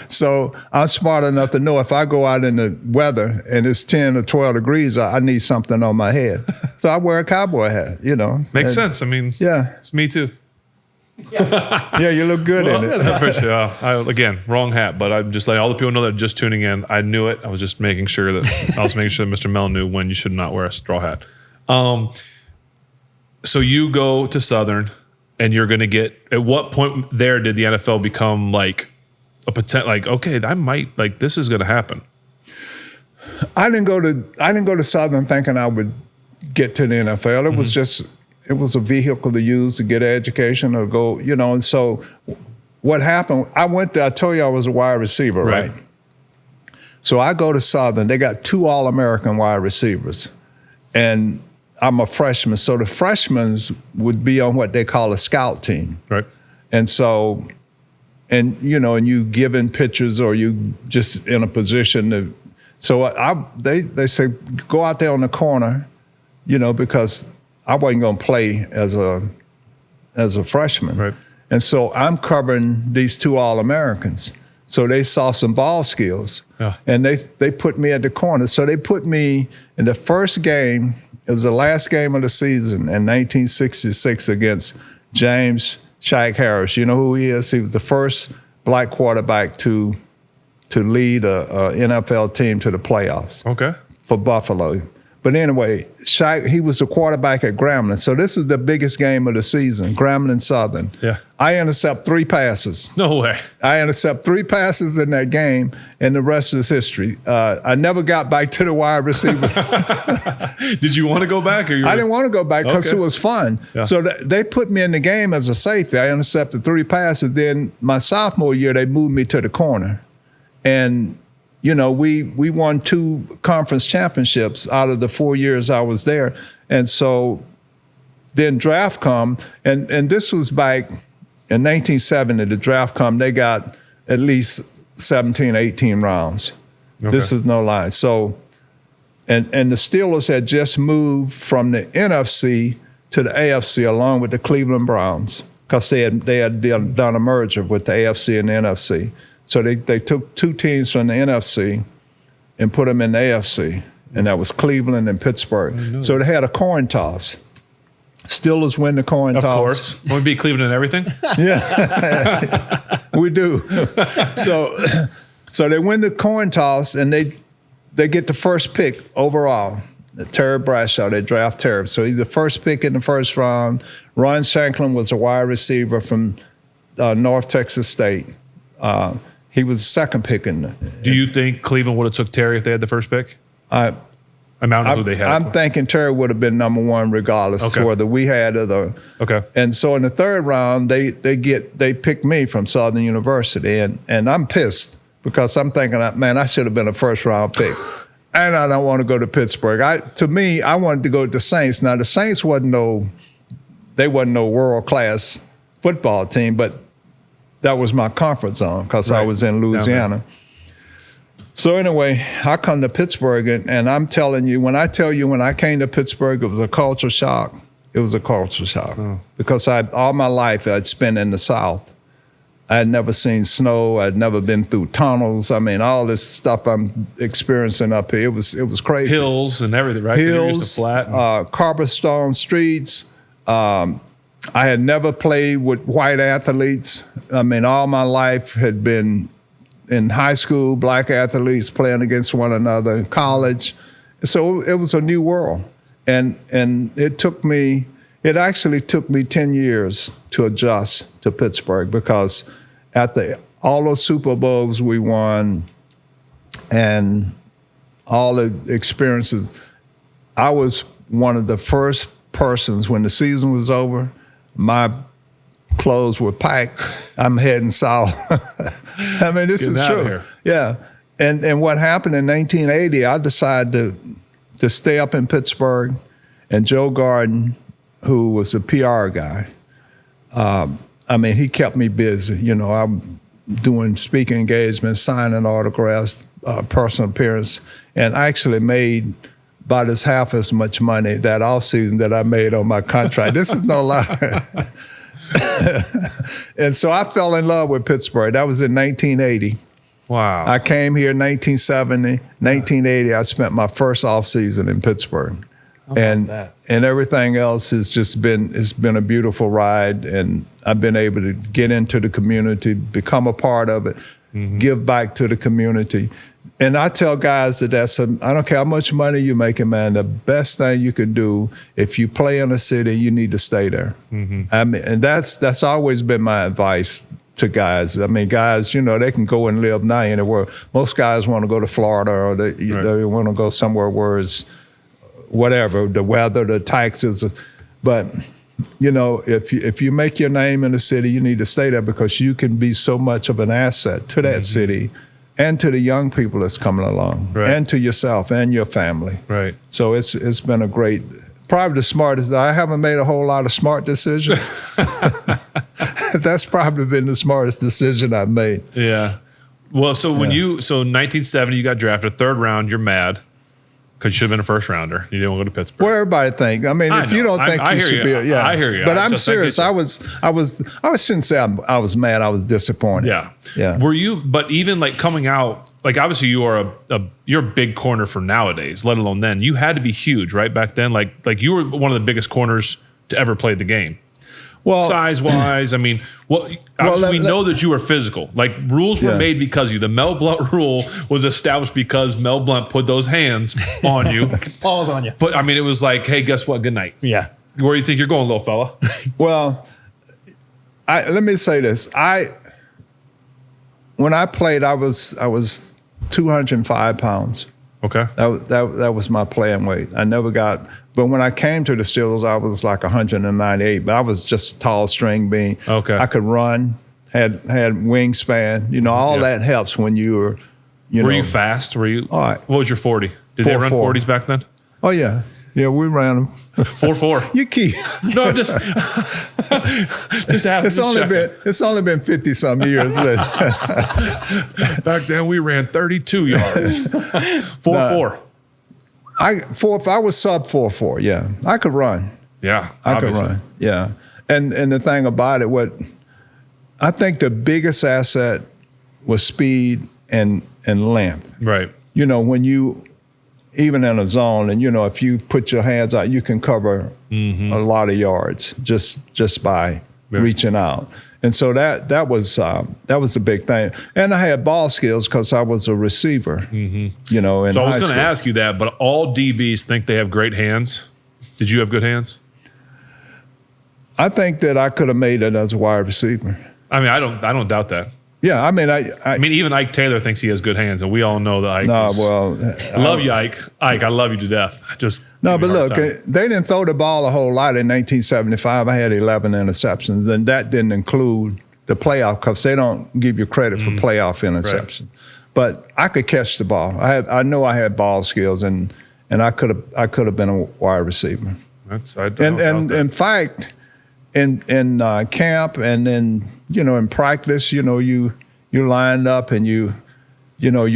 So I'm smart enough to know if I go out in the weather and it's 10 or 12 degrees, I need something on my head. So I wear a cowboy hat, Makes sense. I mean, it's me too. Yeah, you look good in it. For sure. Again, wrong hat, but I'm just letting all the people know that are just tuning in. I knew it. I was just making sure that Mr. Mel knew when you should not wear a straw hat. So you go to Southern, and you're going to get. At what point there did the NFL become like a potential? Like, okay, I might like this is going to happen. I didn't go to Southern thinking I would get to the NFL. It was just. It was a vehicle to use to get an education or go, and so what happened, I told you I was a wide receiver, right? So I go to Southern, they got 2 All-American wide receivers, and I'm a freshman. So the freshmen would be on what they call a scout team. Right. And so, and you giving pitches or you just in a position to, so they say, go out there on the corner, because I wasn't going to play as a freshman. Right. And so I'm covering these 2 All-Americans. So they saw some ball skills. Yeah. And they put me at the corner. So they put me in the first game. It was the last game of the season in 1966 against James Shaq Harris. You know who he is? He was the first black quarterback to lead a NFL team to the playoffs. Okay. For Buffalo. But anyway, Shaq, he was the quarterback at Grambling. So this is the biggest game of the season, Grambling Southern. Yeah. I intercept 3 passes. No way. I intercept 3 passes in that game, and the rest is history. I never got back to the wide receiver. Did you want to go back? I didn't want to go back because it was fun. Yeah. So they put me in the game as a safety. I intercepted 3 passes. Then my sophomore year, they moved me to the corner. And we won 2 conference championships out of the 4 years I was there. And so then draft come, and this was back in 1970, the draft come, they got at least 17, 18 rounds. Okay. This is no lie. So, and the Steelers had just moved from the NFC to the AFC along with the Cleveland Browns because they had done a merger with the AFC and the NFC. So they took 2 teams from the NFC and put them in the AFC, and that was Cleveland and Pittsburgh. So they had a coin toss. Steelers win the coin toss. Of course. Want to beat Cleveland and everything? Yeah, we do. So they win the coin toss, and they get the first pick overall. Terry Bradshaw, they draft Terry. So he's the first pick in the first round. Ron Shanklin was a wide receiver from North Texas State. He was the second pick. Do you think Cleveland would have took Terry if they had the first pick? I'm thinking Terry would have been number 1 regardless whether we had it or. Okay. And so in the 3rd round, they picked me from Southern University, and I'm pissed because I'm thinking, man, I should have been a first round pick, and I don't want to go to Pittsburgh. I wanted to go to the Saints. Now the Saints wasn't no world class football team, but that was my comfort zone because I was in Louisiana. So anyway, I come to Pittsburgh, and I'm telling you, when I came to Pittsburgh, it was a culture shock. It was a culture shock because all my life I'd spent in the South. I had never seen snow. I'd never been through tunnels. I mean, all this stuff I'm experiencing up here. It was crazy. Hills and everything, right? 'Cause you're used to flat. Cobblestone streets. I had never played with white athletes. I mean, all my life had been in high school, black athletes playing against one another, college. So it was a new world. And it actually took me 10 years to adjust to Pittsburgh because all those Super Bowls we won and all the experiences, I was one of the first persons when the season was over, my clothes were packed. I'm heading south. I mean, this is true. Yeah. And what happened in 1980, I decided to stay up in Pittsburgh, and Joe Garden, who was a PR guy, I mean, he kept me busy. You know, I'm doing speaking engagements, signing autographs, personal appearance, and I actually made about half as much money that offseason that I made on my contract. This is no lie. And so I fell in love with Pittsburgh. That was in 1980. Wow. I came here in 1970. 1980, I spent my first offseason in Pittsburgh. And everything else it's been a beautiful ride, and I've been able to get into the community, become a part of it, give back to the community. And I tell guys that I don't care how much money you're making, man, the best thing you can do, if you play in a city, you need to stay there. I mean, and that's always been my advice to guys. I mean, guys, you know, they can go and live now anywhere. Most guys want to go to Florida, or they want to go somewhere where it's whatever, the weather, the taxes. But, you know, if you make your name in the city, you need to stay there because you can be so much of an asset to that city and to the young people that's coming along, and to yourself and your family. Right. So it's been a great, probably the smartest. I haven't made a whole lot of smart decisions. That's probably been the smartest decision I've made. Yeah. Well, so when 1970, you got drafted, third round, you're mad. Because you should have been a first rounder. You didn't want to go to Pittsburgh. Well, everybody think. I mean, if you don't think you should be, I hear you. But I'm serious. I shouldn't say I was mad. I was disappointed. Yeah. Were you? But even like coming out, like obviously you are you're a big corner for nowadays. Let alone then, you had to be huge, right? Back then, like you were one of the biggest corners to ever play the game. Well, size-wise, I mean, we know that you were physical. Like, rules were made because you. The Mel Blount rule was established because Mel Blount put those hands on you. Paws on you. But, I mean, it was like, hey, guess what? Good night. Yeah. Where do you think you're going, little fella? Well, let me say this. When I played, I was 205 pounds. Okay. That was my playing weight. I never got, but when I came to the Steelers, I was like 198, but I was just a tall string bean. Okay. I could run, had wingspan. You know, all that helps when you're, Were you fast? Were you? All right. What was your 40? Did they run 40s back then? Oh, yeah. Yeah, we ran them. 4.4. You keep. No, I'm just It's only been 50-some years. Back then, we ran 32 yards. 4.4. I was sub 4.4. Yeah, I could run. Yeah, I could run. Yeah, and the thing about it, I think the biggest asset was speed and length. Right. You know, when you. Even in a zone, and if you put your hands out, you can cover a lot of yards just by reaching out. And so that was a big thing. And I had ball skills because I was a receiver. In so I was going to ask you that, but all DBs think they have great hands. Did you have good hands? I think that I could have made it as a wide receiver. I mean, I don't doubt that. Yeah, I mean, even Ike Taylor thinks he has good hands, and we all know that Ike. I love you, Ike. Ike, I love you to death. But look, they didn't throw the ball a whole lot in 1975. I had 11 interceptions, and that didn't include the playoff because they don't give you credit for playoff interception. Right. But I could catch the ball. I know I had ball skills, and I could have been a wide receiver. In fact. In camp and then in practice, you lined up and you're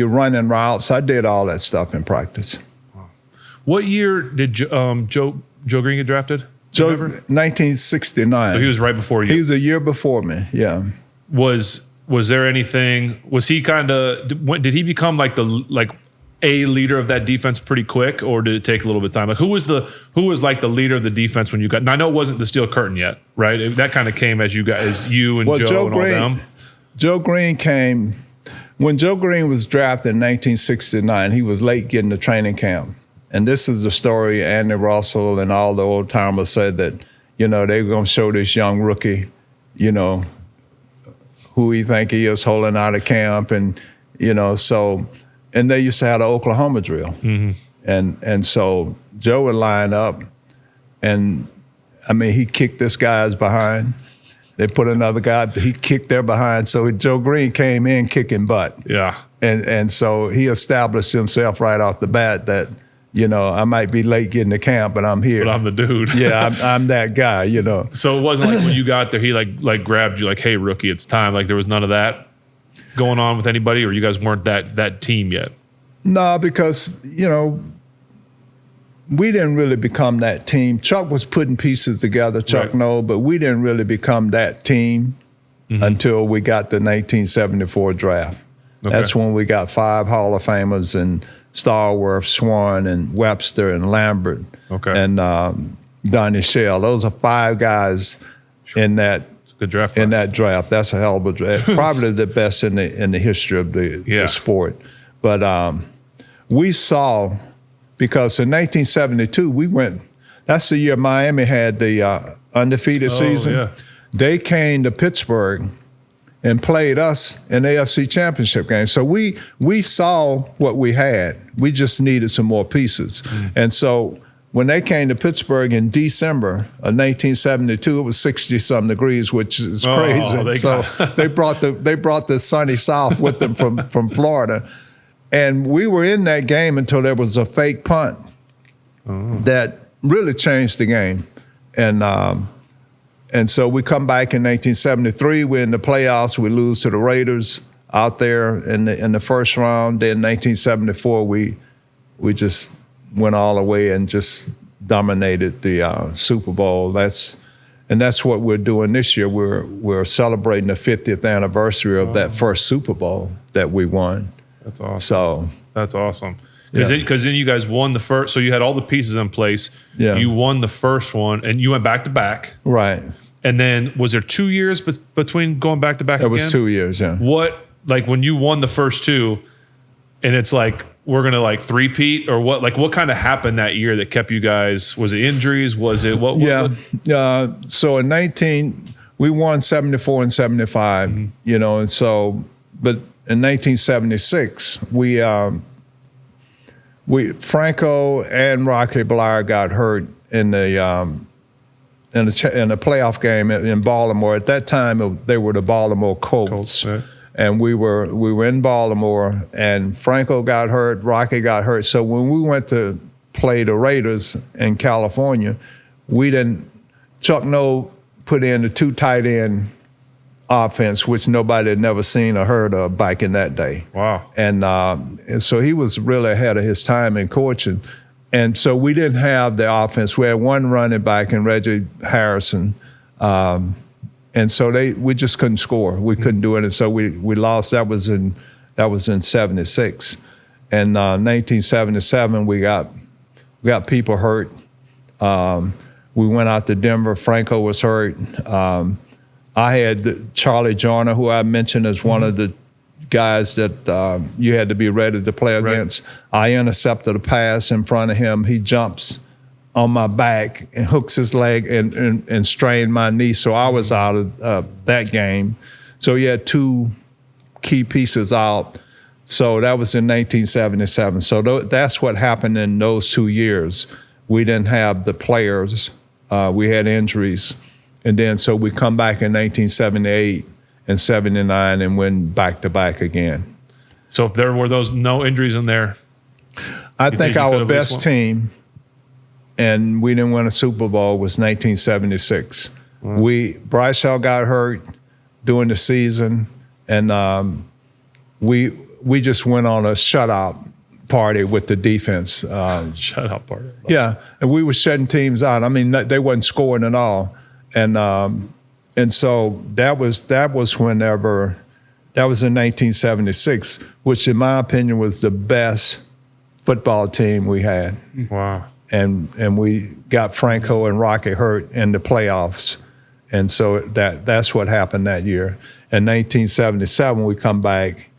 running routes. I did all that stuff in practice. Wow. What year did Joe Green get drafted? Joe, Remember? 1969. So he was right before you. He was a year before me. Yeah. Was there anything? Was he kind of? Did he become like a leader of that defense pretty quick, or did it take a little bit of time? Like who was like the leader of the defense when you got? Now I know it wasn't the steel curtain yet, right? That kind of came as you and Joe and Green, all them. Joe Green came when Joe Green was drafted in 1969. He was late getting to training camp, and this is the story. Andy Russell and all the old timers said that they were going to show this young rookie, who he think he is holding out of camp, and so. And they used to have the Oklahoma drill. Mm-hmm. And so Joe would line up, and, he kicked this guy's behind. They put another guy, he kicked their behind. So Joe Green came in kicking butt. Yeah. And so he established himself right off the bat that, I might be late getting to camp, but I'm here. But I'm the dude. Yeah, I'm that guy, So it wasn't like when you got there, he like grabbed you like, hey, rookie, it's time. Like there was none of that going on with anybody, or you guys weren't that team yet? No, because, we didn't really become that team. Chuck was putting pieces together, Chuck Noll, but we didn't really become that team until we got the 1974 draft. Okay. That's when we got 5 Hall of Famers and Starworth, Swan, and Webster, and Lambert, and Donnie Shell. Those are 5 guys in that. Good draft. In that draft. That's a hell of a draft. Probably the best in the history of the sport. But we saw, because in 1972 we went. That's the year Miami had the undefeated season. Yeah. They came to Pittsburgh and played us in the AFC Championship game. So we saw what we had. We just needed some more pieces. And so when they came to Pittsburgh in December of 1972, it was 60-some degrees, which is crazy. So they brought the sunny South with them from Florida, and we were in that game until there was a fake punt that really changed the game, and so we come back in 1973. We're in the playoffs. We lose to the Raiders out there in the first round. Then 1974, we just went all the way and just dominated the Super Bowl. That's what we're doing this year. We're celebrating the 50th anniversary of that first Super Bowl that we won. That's awesome. So that's awesome. Because then you guys won the first. So you had all the pieces in place. Yeah. You won the first one, and you went back to back. Right. And then was there 2 years between going back to back? It was 2 years. Yeah. What, like when you won the first 2, and it's like we're gonna like three-peat, or what? Like what kind of happened that year that kept you guys? Was it injuries? Was it what? So in 19, we won 74 and 75. And so, but in 1976, we Franco and Rocky Bleier got hurt in the playoff game in Baltimore. At that time, they were the Baltimore Colts. Right. And we were in Baltimore, and Franco got hurt, Rocky got hurt. So when we went to play the Raiders in California, Chuck Noll put in the 2 tight end offense, which nobody had never seen or heard of back in that day. Wow. And so he was really ahead of his time in coaching. And so we didn't have the offense. We had one running back in Reggie Harrison. And so we just couldn't score. We couldn't do it. And so we lost. That was in 76. And 1977, we got people hurt. We went out to Denver. Franco was hurt. I had Charlie Joyner, who I mentioned as one of the guys that you had to be ready to play against. I intercepted a pass in front of him. He jumps on my back and hooks his leg and strained my knee. So I was out of that game. So he had 2 key pieces out. So that was in 1977. So that's what happened in those 2 years. We didn't have the players. We had injuries. And then so we come back in 1978 and 79 and win back-to-back again. So if there were those no injuries in there, I think our best team, and we didn't win a Super Bowl, was 1976. Wow. Bryce Hall got hurt during the season, and we just went on a shutout party with the defense. Shut up, party. Yeah, and we were shutting teams out. I mean, they wasn't scoring at all, and so that was whenever. That was in 1976, which in my opinion was the best football team we had. Wow. And we got Franco and Rocky hurt in the playoffs. And so that's what happened that year. In 1977, we come back.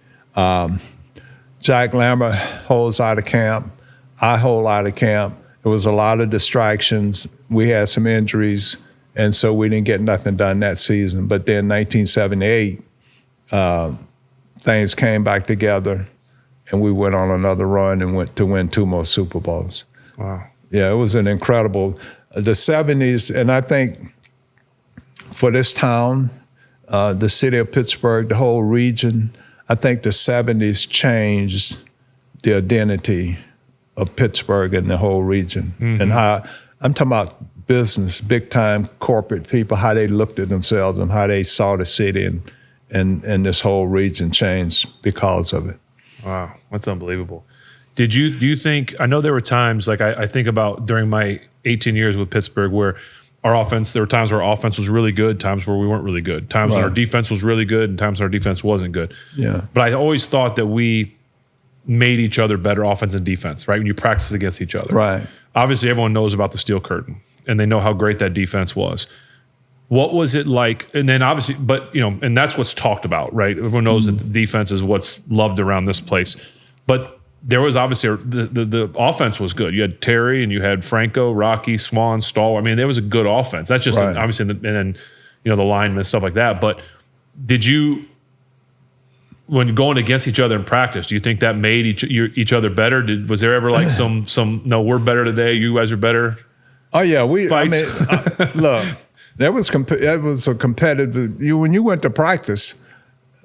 Jack Lambert holds out of camp. I hold out of camp. There was a lot of distractions. We had some injuries, and so we didn't get nothing done that season. But then 1978, things came back together, and we went on another run and went to win 2 more Super Bowls. Wow. Yeah, it was an incredible, the 70s, and I think for this town, the city of Pittsburgh, the whole region, I think the 70s changed the identity of Pittsburgh and the whole region. Mm-hmm. And how, I'm talking about business, big time corporate people, how they looked at themselves and how they saw the city, and this whole region changed because of it. Wow, that's unbelievable. Do you think, I know there were times, like I think about during my 18 years with Pittsburgh where our offense, there were times where our offense was really good, times where we weren't really good, times when our defense was really good, and times when our defense wasn't good. Yeah. But I always thought that we made each other better, offense and defense, right? When you practice against each other. Right. Obviously, everyone knows about the steel curtain, and they know how great that defense was. What was it like? And then obviously, but and that's what's talked about, right? Everyone knows that the defense is what's loved around this place. But there was obviously the offense was good. You had Terry and you had Franco, Rocky, Swan, Stahl. I mean, there was a good offense. That's just obviously, and then the linemen and stuff like that. But did you, when going against each other in practice, do you think that made each other better? Was there ever like some no, we're better today, you guys are better? Oh yeah, fights? Look. That was a competitive. When you went to practice,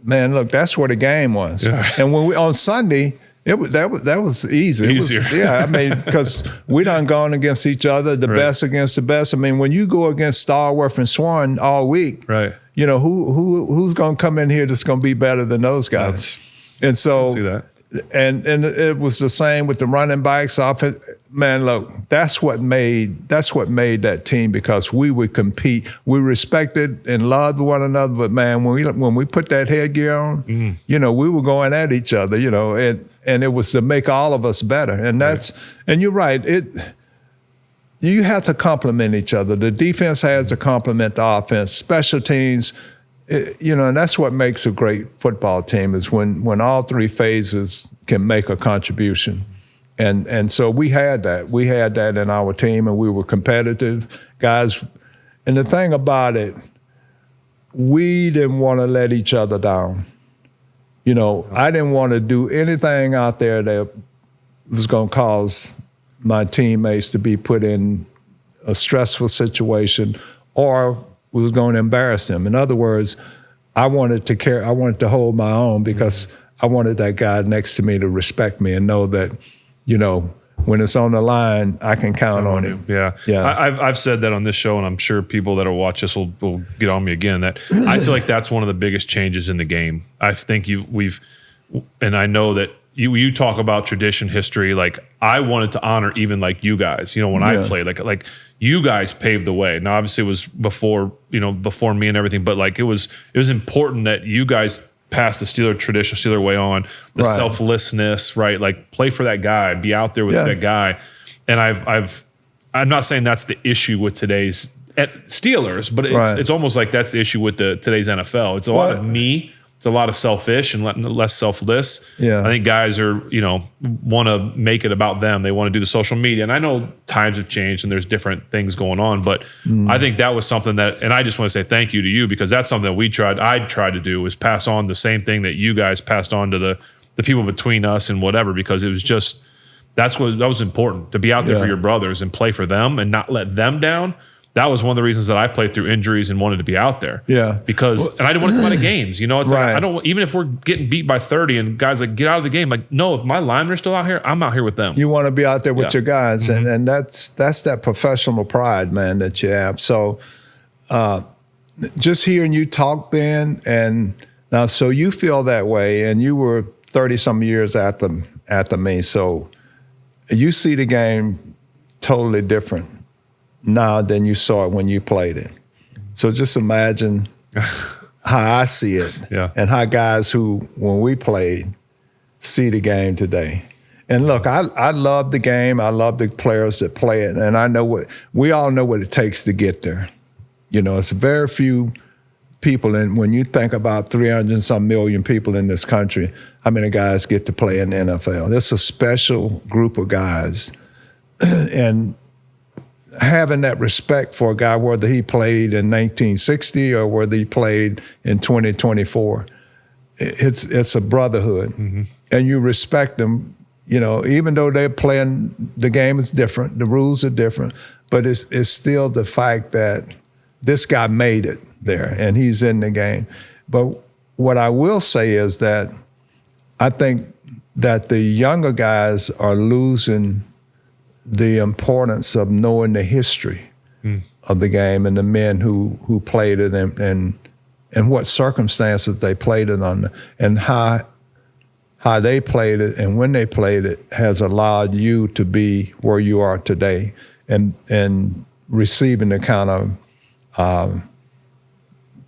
man. Look, that's where the game was. Yeah. And when on Sunday, that was easy. Easier. I mean, because we done gone against each other, the best against the best. I mean, when you go against Starworth and Swan all week, right? Who's going to come in here that's going to be better than those guys? And so, I see that. And it was the same with the running backs. Offense. Man, look, that's what made that team, because we would compete. We respected and loved one another. But man, when we put that headgear on, we were going at each other. And it was to make all of us better. And and you're right. You have to complement each other. The defense has to complement the offense. Special teams. And that's what makes a great football team, is when all three phases can make a contribution. And so we had that. We had that in our team, and we were competitive guys. And the thing about it, we didn't want to let each other down. I didn't want to do anything out there that was going to cause my teammates to be put in a stressful situation or was going to embarrass them. In other words, I wanted to hold my own, because I wanted that guy next to me to respect me and know that, when it's on the line, I can count on him. Yeah. I've said that on this show, and I'm sure people that will watch this will get on me again, that I feel like that's one of the biggest changes in the game. I think and I know that you talk about tradition, history. Like, I wanted to honor even like you guys. When I played, like you guys paved the way. Now, obviously, it was before me and everything, but like it was important that you guys pass the Steeler tradition, Steeler way on, the selflessness, right? Like, play for that guy, be out there with that guy. And I'm not saying that's the issue with today's Steelers, but it's almost like that's the issue with today's NFL. It's a lot of me. It's a lot of selfish and less selfless. Yeah. I think guys are, want to make it about them. They want to do the social media. And I know times have changed and there's different things going on, but I think that was something and I just want to say thank you to you, because that's something that I tried to do, was pass on the same thing that you guys passed on to the people between us and whatever, because it was just, that was important, to be out there for your brothers and play for them and not let them down. That was one of the reasons that I played through injuries and wanted to be out there. Yeah. Because, and I didn't want to come out of games. It's like, I don't, even if we're getting beat by 30 and guys like, get out of the game. Like, no, if my linemen are still out here, I'm out here with them. You want to be out there with your guys. And that's that professional pride, man, that you have. So just hearing you talk, Ben, and now, so you feel that way, and you were 30 some years at the at the mean. So you see the game totally different now than you saw it when you played it. So just imagine how I see it and how guys who, when we played, see the game today. And look, I love the game. I love the players that play it. And I know we all know what it takes to get there. You know, it's very few people. And when you think about 300 and some million people in this country, how many guys get to play in the NFL? It's a special group of guys. And having that respect for a guy, whether he played in 1960 or whether he played in 2024, it's a brotherhood. Mm-hmm. And you respect them, you know, even though they're playing, the game is different, the rules are different, but it's still the fact that this guy made it there and he's in the game. But what I will say is that I think that the younger guys are losing the importance of knowing the history of the game and the men who played it and what circumstances they played it under and how they played it and when they played it has allowed you to be where you are today and receiving the kind of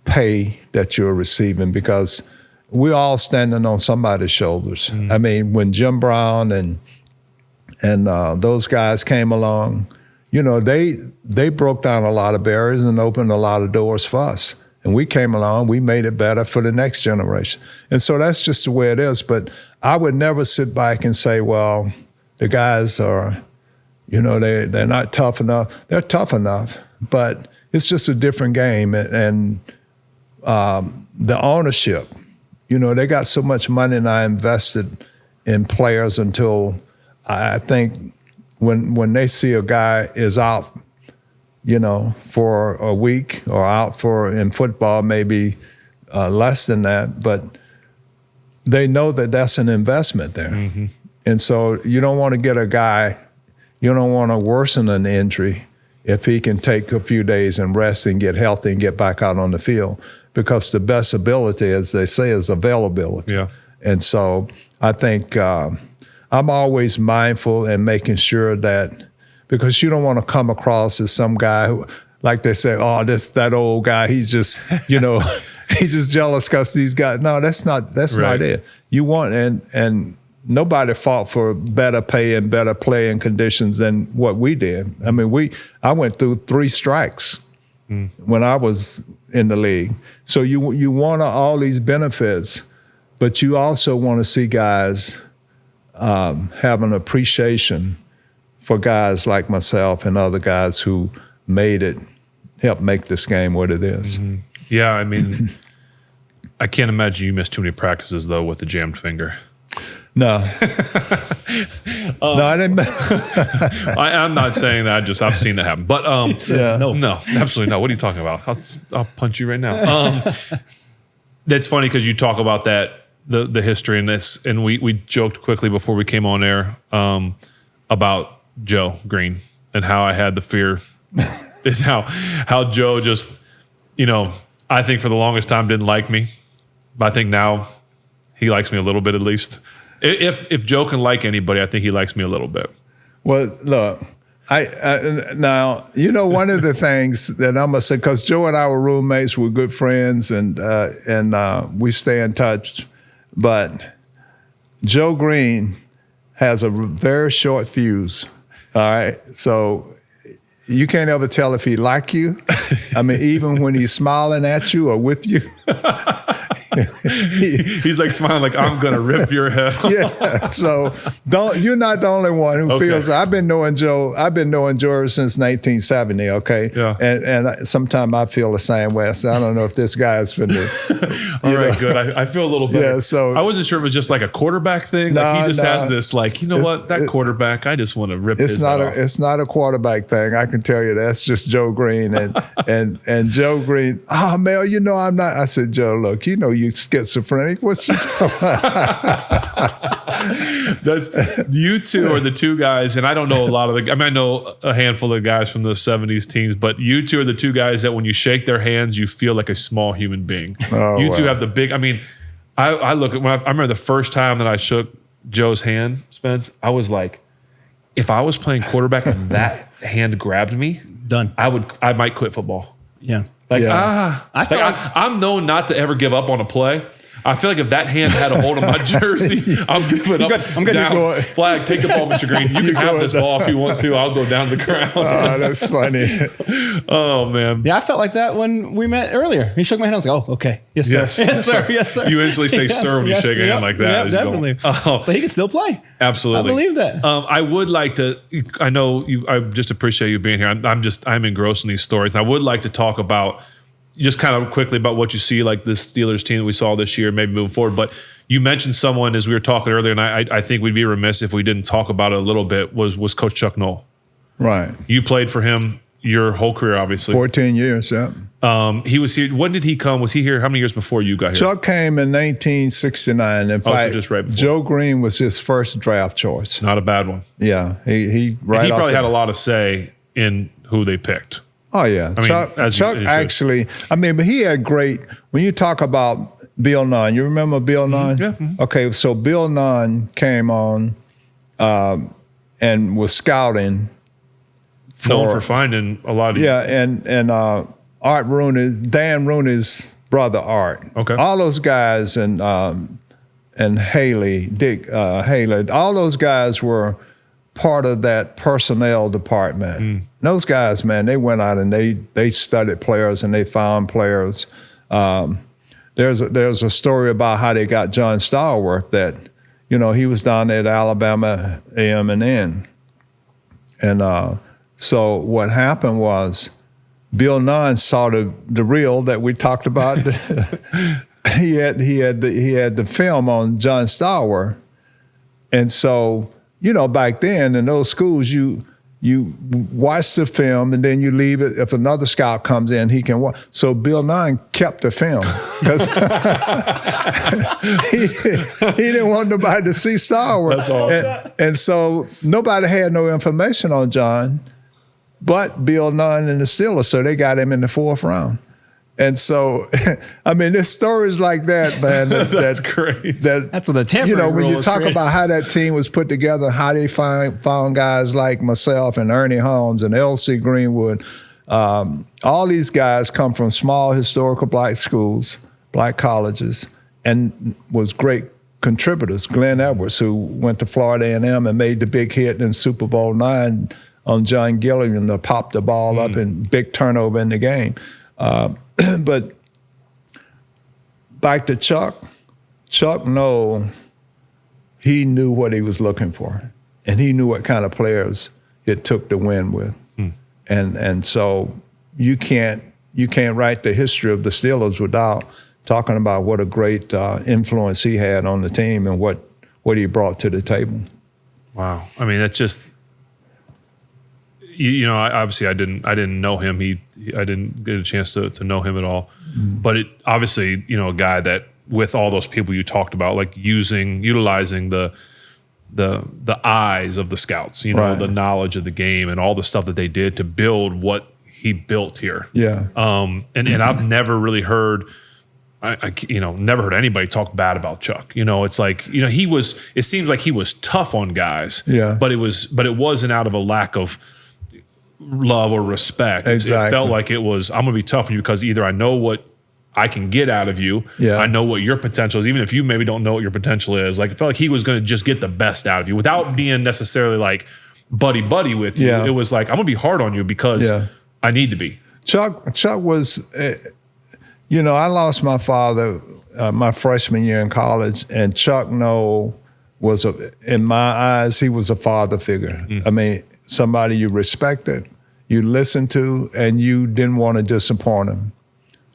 pay that you're receiving, because we're all standing on somebody's shoulders. I mean, when Jim Brown and those guys came along, you know, they broke down a lot of barriers and opened a lot of doors for us. And we came along, we made it better for the next generation. And so that's just the way it is. But I would never sit back and say, well, the guys are, you know, they're not tough enough. They're tough enough, but it's just a different game. And the ownership, you know, they got so much money and I invested in players until I think when they see a guy is out, you know, for a week or out for in football, maybe less than that, but they know that that's an investment there. Mm-hmm. And so you don't want to get a guy, you don't want to worsen an injury if he can take a few days and rest and get healthy and get back out on the field, because the best ability, as they say, is availability. Yeah. And so I think I'm always mindful and making sure that, because you don't want to come across as some guy who, like they say, oh, that old guy, he's just, you know, he's just jealous because he's got, no, that's not it. You want, and nobody fought for better pay and better playing conditions than what we did. I mean, I went through 3 strikes when I was in the league. So you want all these benefits, but you also want to see guys have an appreciation for guys like myself and other guys who helped make this game what it is. Mm-hmm. Yeah, I mean, I can't imagine you missed too many practices, though, with the jammed finger. No. No, I didn't. I'm not saying that. I've seen that happen. But no, absolutely not. What are you talking about? I'll punch you right now. That's funny because you talk about that, the history in this, and we joked quickly before we came on air about Joe Green and how I had the fear. It's how Joe just, you know, I think for the longest time didn't like me, but I think now he likes me a little bit at least. If Joe can like anybody, I think he likes me a little bit. Well, look, I now, you know, one of the things that I'm gonna say, because Joe and I were roommates, we're good friends, and we stay in touch. But Joe Green has a very short fuse. All right, so you can't ever tell if he like you. I mean, even when he's smiling at you or with you. He's like smiling like, I'm going to rip your head off. Yeah, so you're not the only one who feels. I've been knowing Joe since 1970, okay? Yeah. And sometimes I feel the same way. So I don't know if this guy's finna. All right, good. I feel a little better. Yeah, so I wasn't sure if it was just like a quarterback thing. Like he just has this, like, you know what, that quarterback, I just want to rip his head off. It's not a quarterback thing. I can tell you that's just Joe Green. And Joe Green, Mel, you know I'm not. I said, Joe, look, you know you schizophrenic. What's you talking about? You two are the two guys, and I don't know a lot of I know a handful of guys from the 70s teams, but you two are the two guys that when you shake their hands, you feel like a small human being. You two have the big, I mean, I look at I remember the first time that I shook Joe's hand, Spence, I was like, if I was playing quarterback and that hand grabbed me, Done. I might quit football. Yeah. I feel like I'm known not to ever give up on a play. I feel like if that hand had a hold of my jersey, I'm giving up. I'm good. Down. Flag, take the ball, Mr. Green. You can have this ball if you want to. I'll go down the ground. Oh, that's funny. Oh, man. Yeah, I felt like that when we met earlier. He shook my hand. I was like, oh, okay. Yes, sir. Yes, sir. Yes, sir. You instantly say sir when you shake a hand like that. Yeah, definitely. So he can still play. Absolutely. I believe that. I would like to, I know you, I just appreciate you being here. I'm engrossed in these stories. I would like to talk about just kind of quickly about what you see, like this Steelers team that we saw this year, maybe moving forward. But you mentioned someone as we were talking earlier, and I think we'd be remiss if we didn't talk about it a little bit, was Coach Chuck Noll. Right. You played for him your whole career, obviously. 14 years, yeah. He was here. When did he come? Was he here? How many years before you got here? Chuck came in 1969. In fact, so just right before. Joe Green was his first draft choice. Not a bad one. Yeah. He probably had a lot of say in who they picked. Oh, yeah. Chuck actually, but he had great, when you talk about Bill Nunn, you remember Bill Nunn? Yeah. Mm-hmm. Okay, so Bill Nunn came on and was scouting. Known for finding a lot of... Yeah, and Art Rooney, Dan Rooney's brother Art. Okay. All those guys and Dick Haley, all those guys were part of that personnel department. Those guys, man, they went out and they studied players and they found players. There's a story about how they got John Stallworth that, he was down there at Alabama A&M. And so what happened was Bill Nunn saw the reel that we talked about. he had the film on John Stallworth. And so, back then in those schools, you watch the film and then you leave it. If another scout comes in, he can watch. So Bill Nunn kept the film because he didn't want nobody to see Stallworth. That's awesome. And so nobody had no information on John but Bill Nunn and the Steelers. So they got him in the 4th round. And so, there's stories like that, man. That's great. That's what the tampering when rule you talk great. about how that team was put together, how they found guys like myself and Ernie Holmes and L.C. Greenwood. All these guys come from small historical black schools, black colleges, and was great contributors. Glenn Edwards, who went to Florida A&M and made the big hit in Super Bowl IX on John Gilliam to pop the ball up and big turnover in the game. But back to Chuck Noll, he knew what he was looking for, and he knew what kind of players it took to win with. And so you can't write the history of the Steelers without talking about what a great influence he had on the team and what he brought to the table. Wow. That's just... obviously I didn't know him. I didn't get a chance to know him at all. But it obviously, a guy that with all those people you talked about, like utilizing the eyes of the scouts, right. The knowledge of the game and all the stuff that they did to build what he built here. Yeah. And I've never really heard. Never heard anybody talk bad about Chuck. It's like, it seems like he was tough on guys. Yeah. But it wasn't out of a lack of love or respect. Exactly. It felt like it was, I'm going to be tough on you because either I know what I can get out of you. Yeah. I know what your potential is, even if you maybe don't know what your potential is. Like, it felt like he was going to just get the best out of you without being necessarily like buddy with you. Yeah. It was like, I'm going to be hard on you because I need to be. Chuck was, I lost my father my freshman year in college, and Chuck Noll was, in my eyes, he was a father figure. Somebody you respected, you listened to, and you didn't want to disappoint him.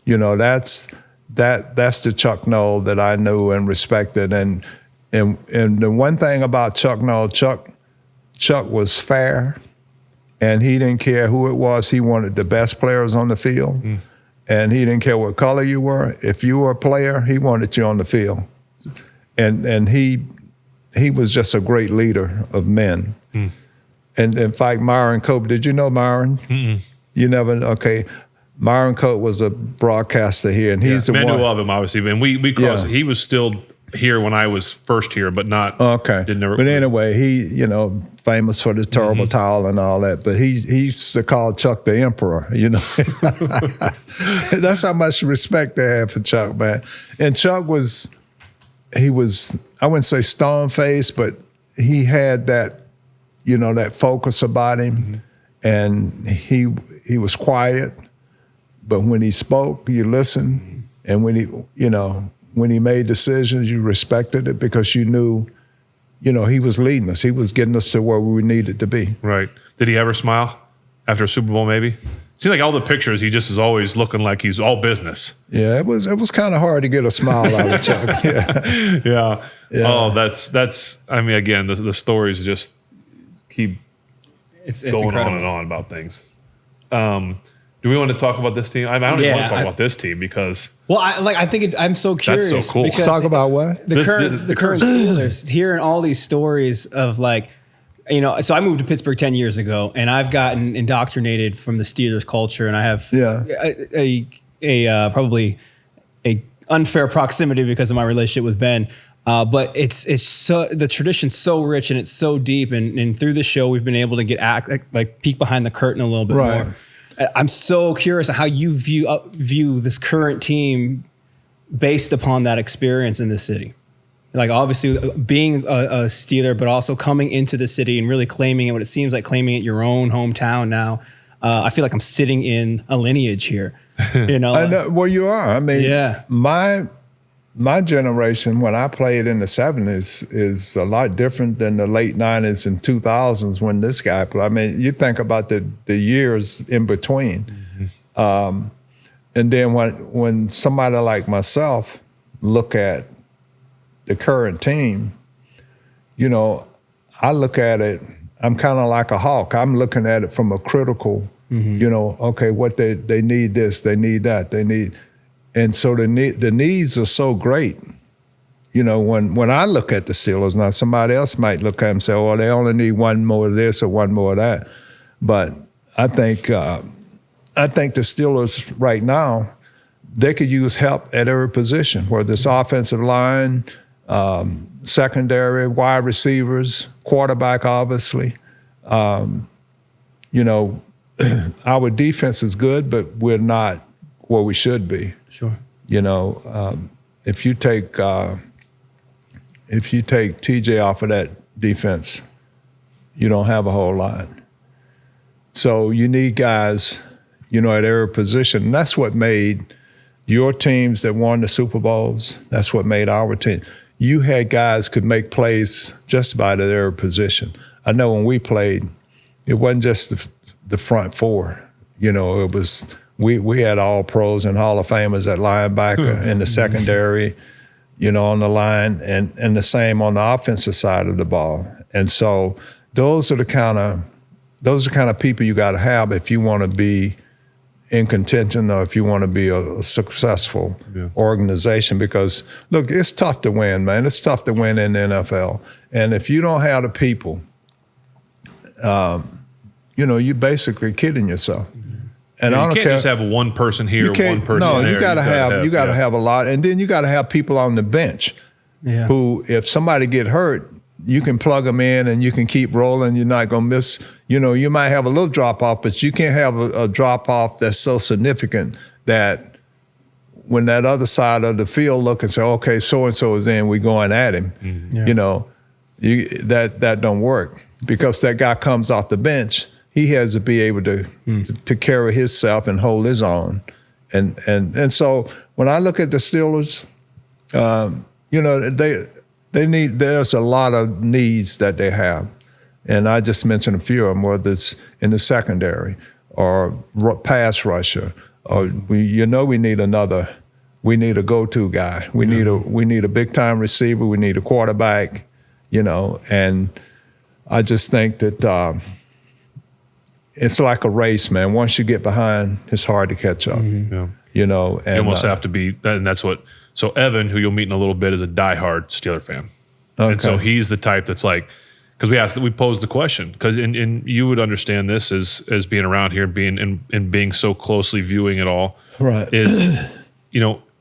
That's the Chuck Noll that I knew and respected. And the one thing about Chuck Noll, Chuck was fair, and he didn't care who it was. He wanted the best players on the field, and he didn't care what color you were. If you were a player, he wanted you on the field. And he was just a great leader of men. And in fact, Myron Cope, did you know Myron? You never, okay. Myron Cope was a broadcaster here, and he's the one. I knew of him, obviously, and we crossed. He was still here when I was first here, but not. Okay. Didn't never. But anyway, he, famous for the terrible towel and all that. But he used to call Chuck the Emperor, That's how much respect they had for Chuck, man. And Chuck I wouldn't say stone-faced, but he had that, that focus about him. And he was quiet, but when he spoke, you listened. And when he made decisions, you respected it because you knew, he was leading us. He was getting us to where we needed to be. Right. Did he ever smile after a Super Bowl, maybe? Seems like all the pictures, he just is always looking like he's all business. Yeah, it was kind of hard to get a smile out of Chuck. Yeah. Oh, that's. I mean, again, the stories just keep It's going incredible. on and on about things. Do we want to talk about this team? I don't even want to talk about this team because. Well, I think I'm so curious. That's so cool. because Talk about what? the current Steelers, hearing all these stories of so I moved to Pittsburgh 10 years ago, and I've gotten indoctrinated from the Steelers culture, and I have probably a unfair proximity because of my relationship with Ben. But it's so the tradition's so rich and it's so deep, and through the show we've been able to get peek behind the curtain a little bit more. I'm so curious how you view this current team based upon that experience in the city. Like obviously being a Steeler, but also coming into the city and really claiming it, what it seems like claiming it your own hometown now. I feel like I'm sitting in a lineage here. I know, well, you are. I mean, my generation, when I played in the 70s, is a lot different than the late 90s and 2000s when this guy played. I mean, you think about the years in between. And then when somebody like myself look at the current team, I look at it, I'm kind of like a hawk. I'm looking at it from a critical, okay, what they need this, they need that, they need. And so the needs are so great. When I look at the Steelers, now somebody else might look at them and say, well, they only need one more of this or one more of that. But I think the Steelers right now, they could use help at every position, whether it's offensive line, secondary, wide receivers, quarterback, obviously. Our defense is good, but we're not where we should be. Sure. If you take TJ off of that defense, you don't have a whole lot. So you need guys, at every position. And that's what made your teams that won the Super Bowls. That's what made our team. You had guys could make plays just about at every position. I know when we played, it wasn't just the front four. It was. We had all pros and Hall of Famers at linebacker in the secondary, on the line, and the same on the offensive side of the ball. And so those are the kind of people you got to have if you want to be in contention or if you want to be a successful organization. Because look, it's tough to win, man. It's tough to win in the NFL. And if you don't have the people, you're basically kidding yourself. And I don't you can't care. just have one person here, one person no, there. you got to have a lot, and then you got to have people on the bench who, if somebody get hurt, you can plug them in and you can keep rolling. You're not going to miss. You might have a little drop off, but you can't have a drop off that's so significant that when that other side of the field look and say, okay, so and so is in, we going at him. Mm-hmm. That don't work because that guy comes off the bench. He has to be able to carry himself and hold his own. And so when I look at the Steelers, there's a lot of needs that they have. And I just mentioned a few of them, whether it's in the secondary or pass rusher, or we need a go-to guy. We need a big-time receiver. We need a quarterback, and I just think that it's like a race, man. Once you get behind, it's hard to catch up. Mm-hmm. And you almost have to be, and that's what. So Evan, who you'll meet in a little bit, is a diehard Steeler fan, and so he's the type that's like, because we posed the question, because and you would understand this as being around here, being so closely viewing it all, right? Is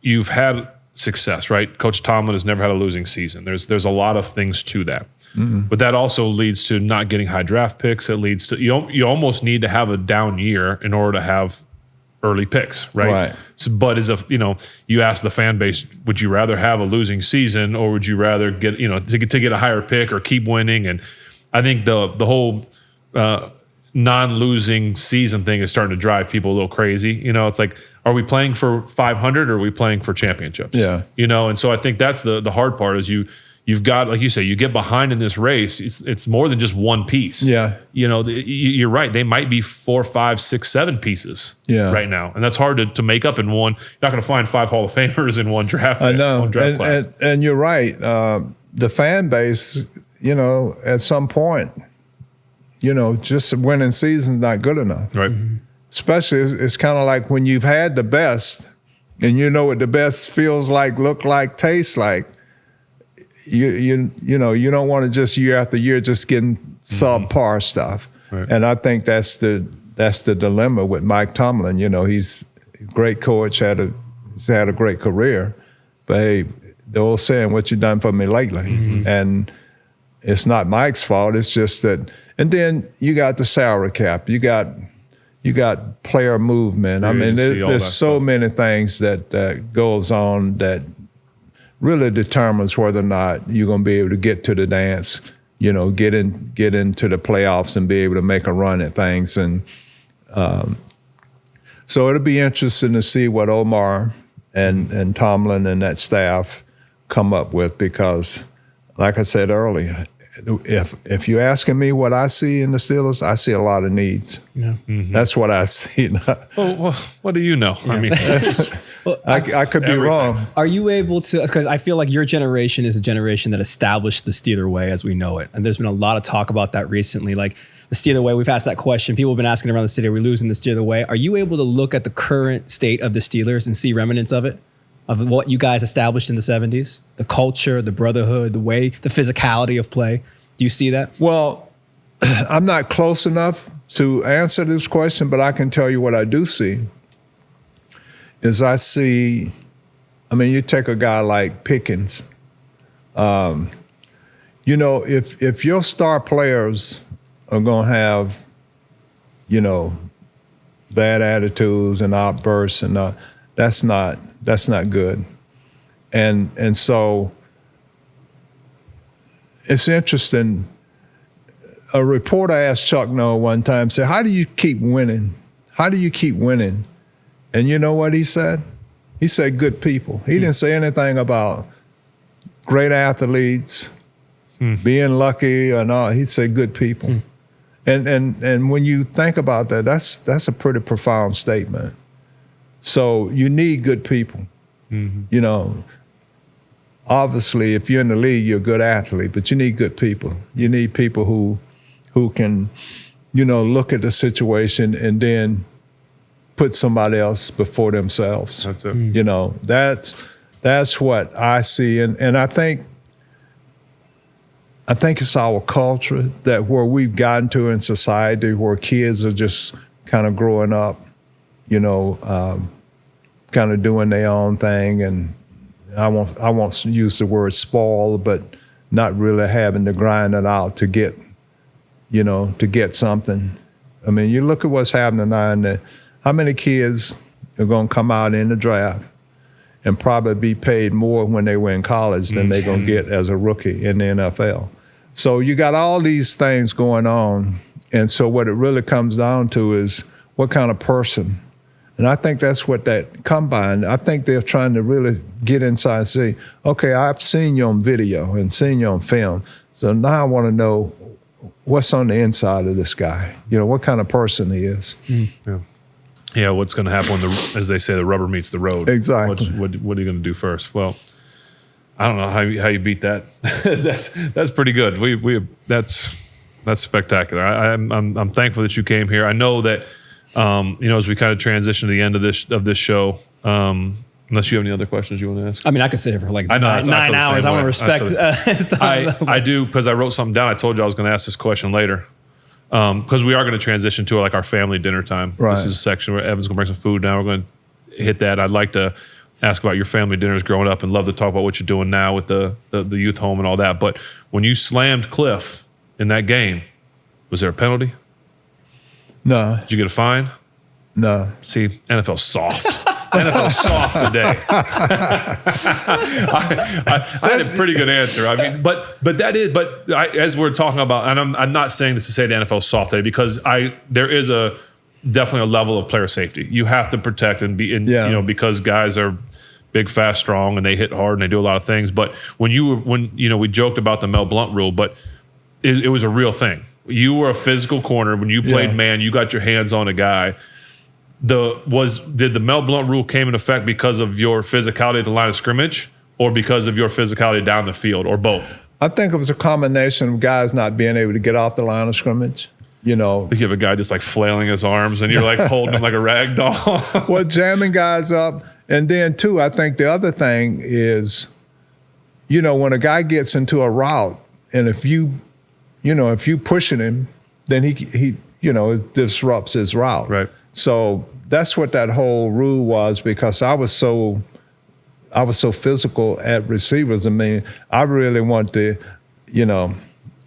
you've had success, right? Coach Tomlin has never had a losing season. There's a lot of things to that. But that also leads to not getting high draft picks. It leads to you almost need to have a down year in order to have early picks, right? So, but you ask the fan base, would you rather have a losing season or would you rather get to get a higher pick or keep winning? And I think the whole non-losing season thing is starting to drive people a little crazy. It's like, are we playing for 500 or are we playing for championships? Yeah. And so I think that's the hard part is you've got, like you say, you get behind in this race. It's more than just one piece. Yeah. You're right. They might be 4, 5, 6, 7 pieces right now. And that's hard to make up in one. You're not going to find 5 Hall of Famers in one draft. I know. One draft class. And you're right. The fan base, at some point, just winning season's not good enough. Right. Especially it's kind of like when you've had the best and you know what the best feels like, look like, tastes like. You don't want to just year after year just getting subpar stuff. Right. And I think that's the dilemma with Mike Tomlin. He's a great coach, he's had a great career, but hey, the old saying, "What you done for me lately?" And it's not Mike's fault. It's just that. And then you got the salary cap. You got player movement. I mean, there's so many things that goes on that really determines whether or not you're going to be able to get to the dance, get into the playoffs and be able to make a run at things. And so it'll be interesting to see what Omar and Tomlin and that staff come up with well, like I said earlier, if you're asking me what I see in the Steelers, I see a lot of needs. Yeah. That's what I see. Well, what do you know? Yeah. I mean, I could be wrong. Are you able to, because I feel like your generation is a generation that established the Steeler way as we know it. And there's been a lot of talk about that recently. Like the Steeler way, we've asked that question. People have been asking around the city, are we losing the Steeler way? Are you able to look at the current state of the Steelers and see remnants of it? Of what you guys established in the 70s? The culture, the brotherhood, the way, the physicality of play. Do you see that? Well, I'm not close enough to answer this question, but I can tell you what I do see. You take a guy like Pickens. If your star players are going to have, bad attitudes and outbursts and that's not good. And so it's interesting. A reporter asked Chuck Noll one time, said, how do you keep winning? How do you keep winning? And you know what he said? He said, good people. He didn't say anything about great athletes, being lucky or not. He said, good people. And when you think about that, that's a pretty profound statement. So you need good people. Obviously, if you're in the league, you're a good athlete, but you need good people. You need people who can, look at the situation and then put somebody else before themselves. That's it. That's what I see. And I think it's our culture that where we've gotten to in society where kids are just kind of growing up, kind of doing their own thing. And I won't use the word spoil, but not really having to grind it out to get something. I mean, you look at what's happening now, and how many kids are going to come out in the draft and probably be paid more when they were in college than they're going to get as a rookie in the NFL. So you got all these things going on, and so what it really comes down to is what kind of person. And I think that's what that combine, I think they're trying to really get inside and say, okay, I've seen you on video and seen you on film, so now I want to know what's on the inside of this guy, what kind of person he is. Yeah, what's going to happen when, as they say, the rubber meets the road. Exactly. What are you going to do first? Well, I don't know how you beat that. that's pretty good. That's spectacular. I'm thankful that you came here. I know that as we kind of transition to the end of this show. Unless you have any other questions you want to ask. I mean, I could sit here for like 9 I hours. I want to respect. I do, because I wrote something down. I told you I was going to ask this question later. Because we are going to transition to like our family dinner time. Right. This is a section where Evan's going to bring some food down. We're going to hit that. I'd like to ask about your family dinners growing up and love to talk about what you're doing now with the youth home and all that. But when you slammed Cliff in that game, was there a penalty? No. Did you get a fine? No. See, NFL soft. NFL soft today. I had a pretty good answer. I mean, as we're talking about, and I'm not saying this to say the NFL soft today, because there is definitely a level of player safety. You have to protect and be, because guys are big, fast, strong, and they hit hard and they do a lot of things. But we joked about the Mel Blount rule, but it was a real thing. You were a physical corner when you played man. You got your hands on a guy. Did the Mel Blount rule came in effect because of your physicality at the line of scrimmage, or because of your phicality down the field, or both? I think it was a combination of guys not being able to get off the line of scrimmage. You have a guy just like flailing his arms, and you're like holding him like a rag doll. Well, jamming guys up, and then too, I think the other thing is, when a guy gets into a route, and if you pushing him, then he it disrupts his route. Right. So that's what that whole rule was, because I was so physical at receivers. I mean, I really want to,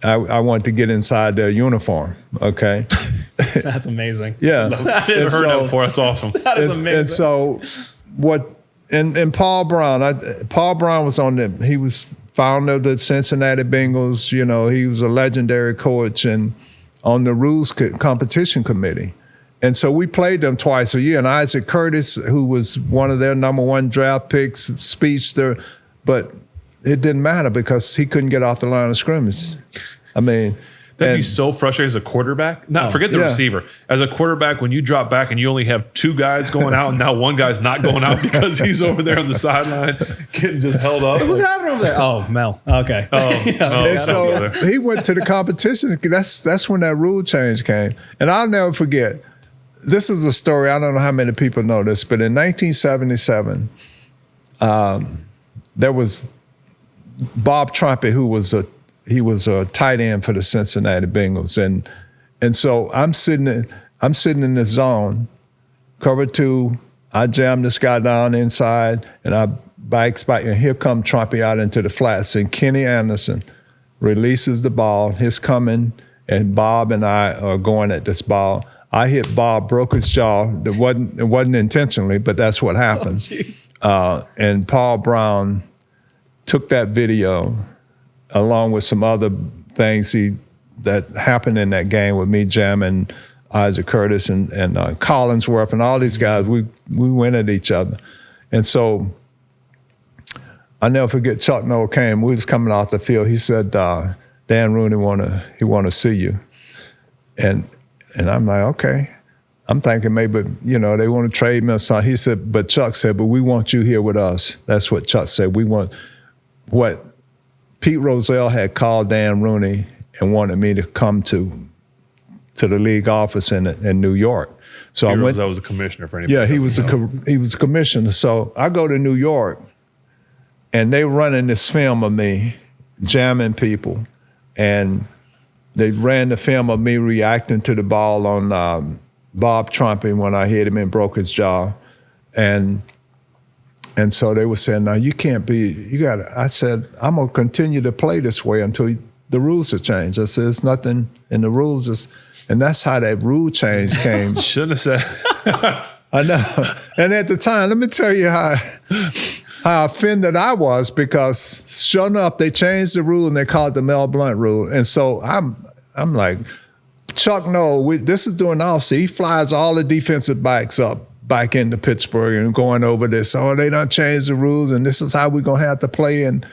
I want to get inside their uniform. Okay. That's amazing. Yeah. I've heard that before. That's awesome. That is amazing. And so and Paul Brown was he was founder of the Cincinnati Bengals. He was a legendary coach and on the rules competition committee. And so we played them twice a year. And Isaac Curtis, who was one of their number one draft picks, speedster, but it didn't matter because he couldn't get off the line of scrimmage. I mean, that'd be so frustrating as a quarterback. Forget the receiver. As a quarterback, when you drop back and you only have two guys going out, and now one guy's not going out because he's over there on the sideline getting just held up. What's happening over there? Oh, Mel. Okay. And so he went to the competition. That's when that rule change came. And I'll never forget. This is a story. I don't know how many people know this, but in 1977, there was Bob Trumpet, who was a tight end for the Cincinnati Bengals, and so I'm sitting in the zone, cover two. I jam this guy down inside, and I back, and here come Trumpet out into the flats, and Kenny Anderson releases the ball. He's coming, and Bob and I are going at this ball. I hit Bob, broke his jaw. It wasn't intentionally, but that's what happened. And Paul Brown took that video along with some other things that happened in that game with me jamming Isaac Curtis and Collinsworth and all these guys. We went at each other. And so I never forget, Chuck Noll came. We was coming off the field. He said, Dan Rooney want to see you. And I'm like, okay. I'm thinking maybe, they want to trade me or something. He said, but Chuck said, but we want you here with us. That's what Chuck said. We want what Pete Rozelle had called Dan Rooney and wanted me to come to the league office in New York. So Pete Rozelle was a commissioner for anybody. Yeah, he was a commissioner. So I go to New York, and they running this film of me jamming people, and they ran the film of me reacting to the ball on Bob Trumpet when I hit him and broke his jaw. And so they were saying, no, you can't be, I said, I'm going to continue to play this way until the rules are changed. I said, there's nothing in the rules. And that's how that rule change came. Shouldn't have said. I know. And at the time, let me tell you how offended I was, because sure enough, they changed the rule and they called it the Mel Blount rule. And so I'm like, Chuck Noll, this is during the offseason. He flies all the defensive backs up back into Pittsburgh and going over this. Oh, they done changed the rules, and this is how we're gonna have to play. And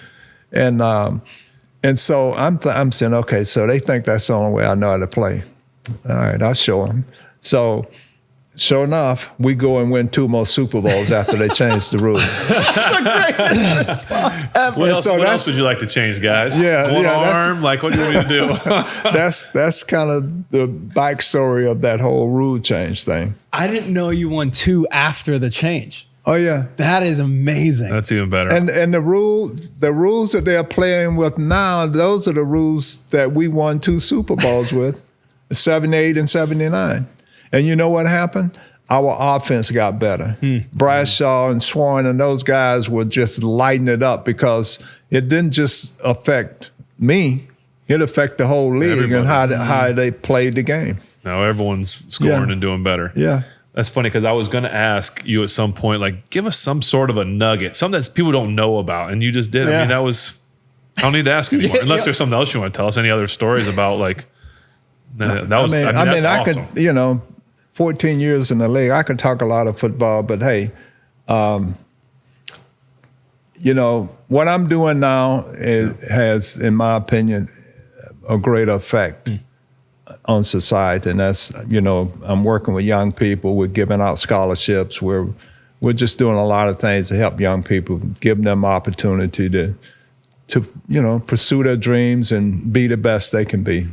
so I'm saying, okay, so they think that's the only way I know how to play. All right, I'll show them. So sure enough, we go and win 2 more Super Bowls after they changed the rules. That's the greatest response ever. What else would you like to change, guys? One arm? Like, what do you want me to do? That's kind of the backstory of that whole rule change thing. I didn't know you won 2 after the change. Oh, yeah. That is amazing. That's even better. And the rules that they're playing with now, those are the rules that we won 2 Super Bowls with, 78 and 79. And you know what happened? our offense got better. Bradshaw and Swan and those guys would just lighten it up because it didn't just affect me. It affected the whole league and how they played the game. Now everyone's scoring and doing better. Yeah. That's funny because I was going to ask you at some point, like, give us some sort of a nugget, something that people don't know about, and you just did. I mean, I don't need to ask anymore, unless there's something else you want to tell us. Any other stories about, like, that was, that's awesome. I could, 14 years in the league, I could talk a lot of football, but hey, what I'm doing now has, in my opinion, a great effect on society, and that's, I'm working with young people. We're giving out scholarships. We're just doing a lot of things to help young people, give them opportunity to pursue their dreams and be the best they can be.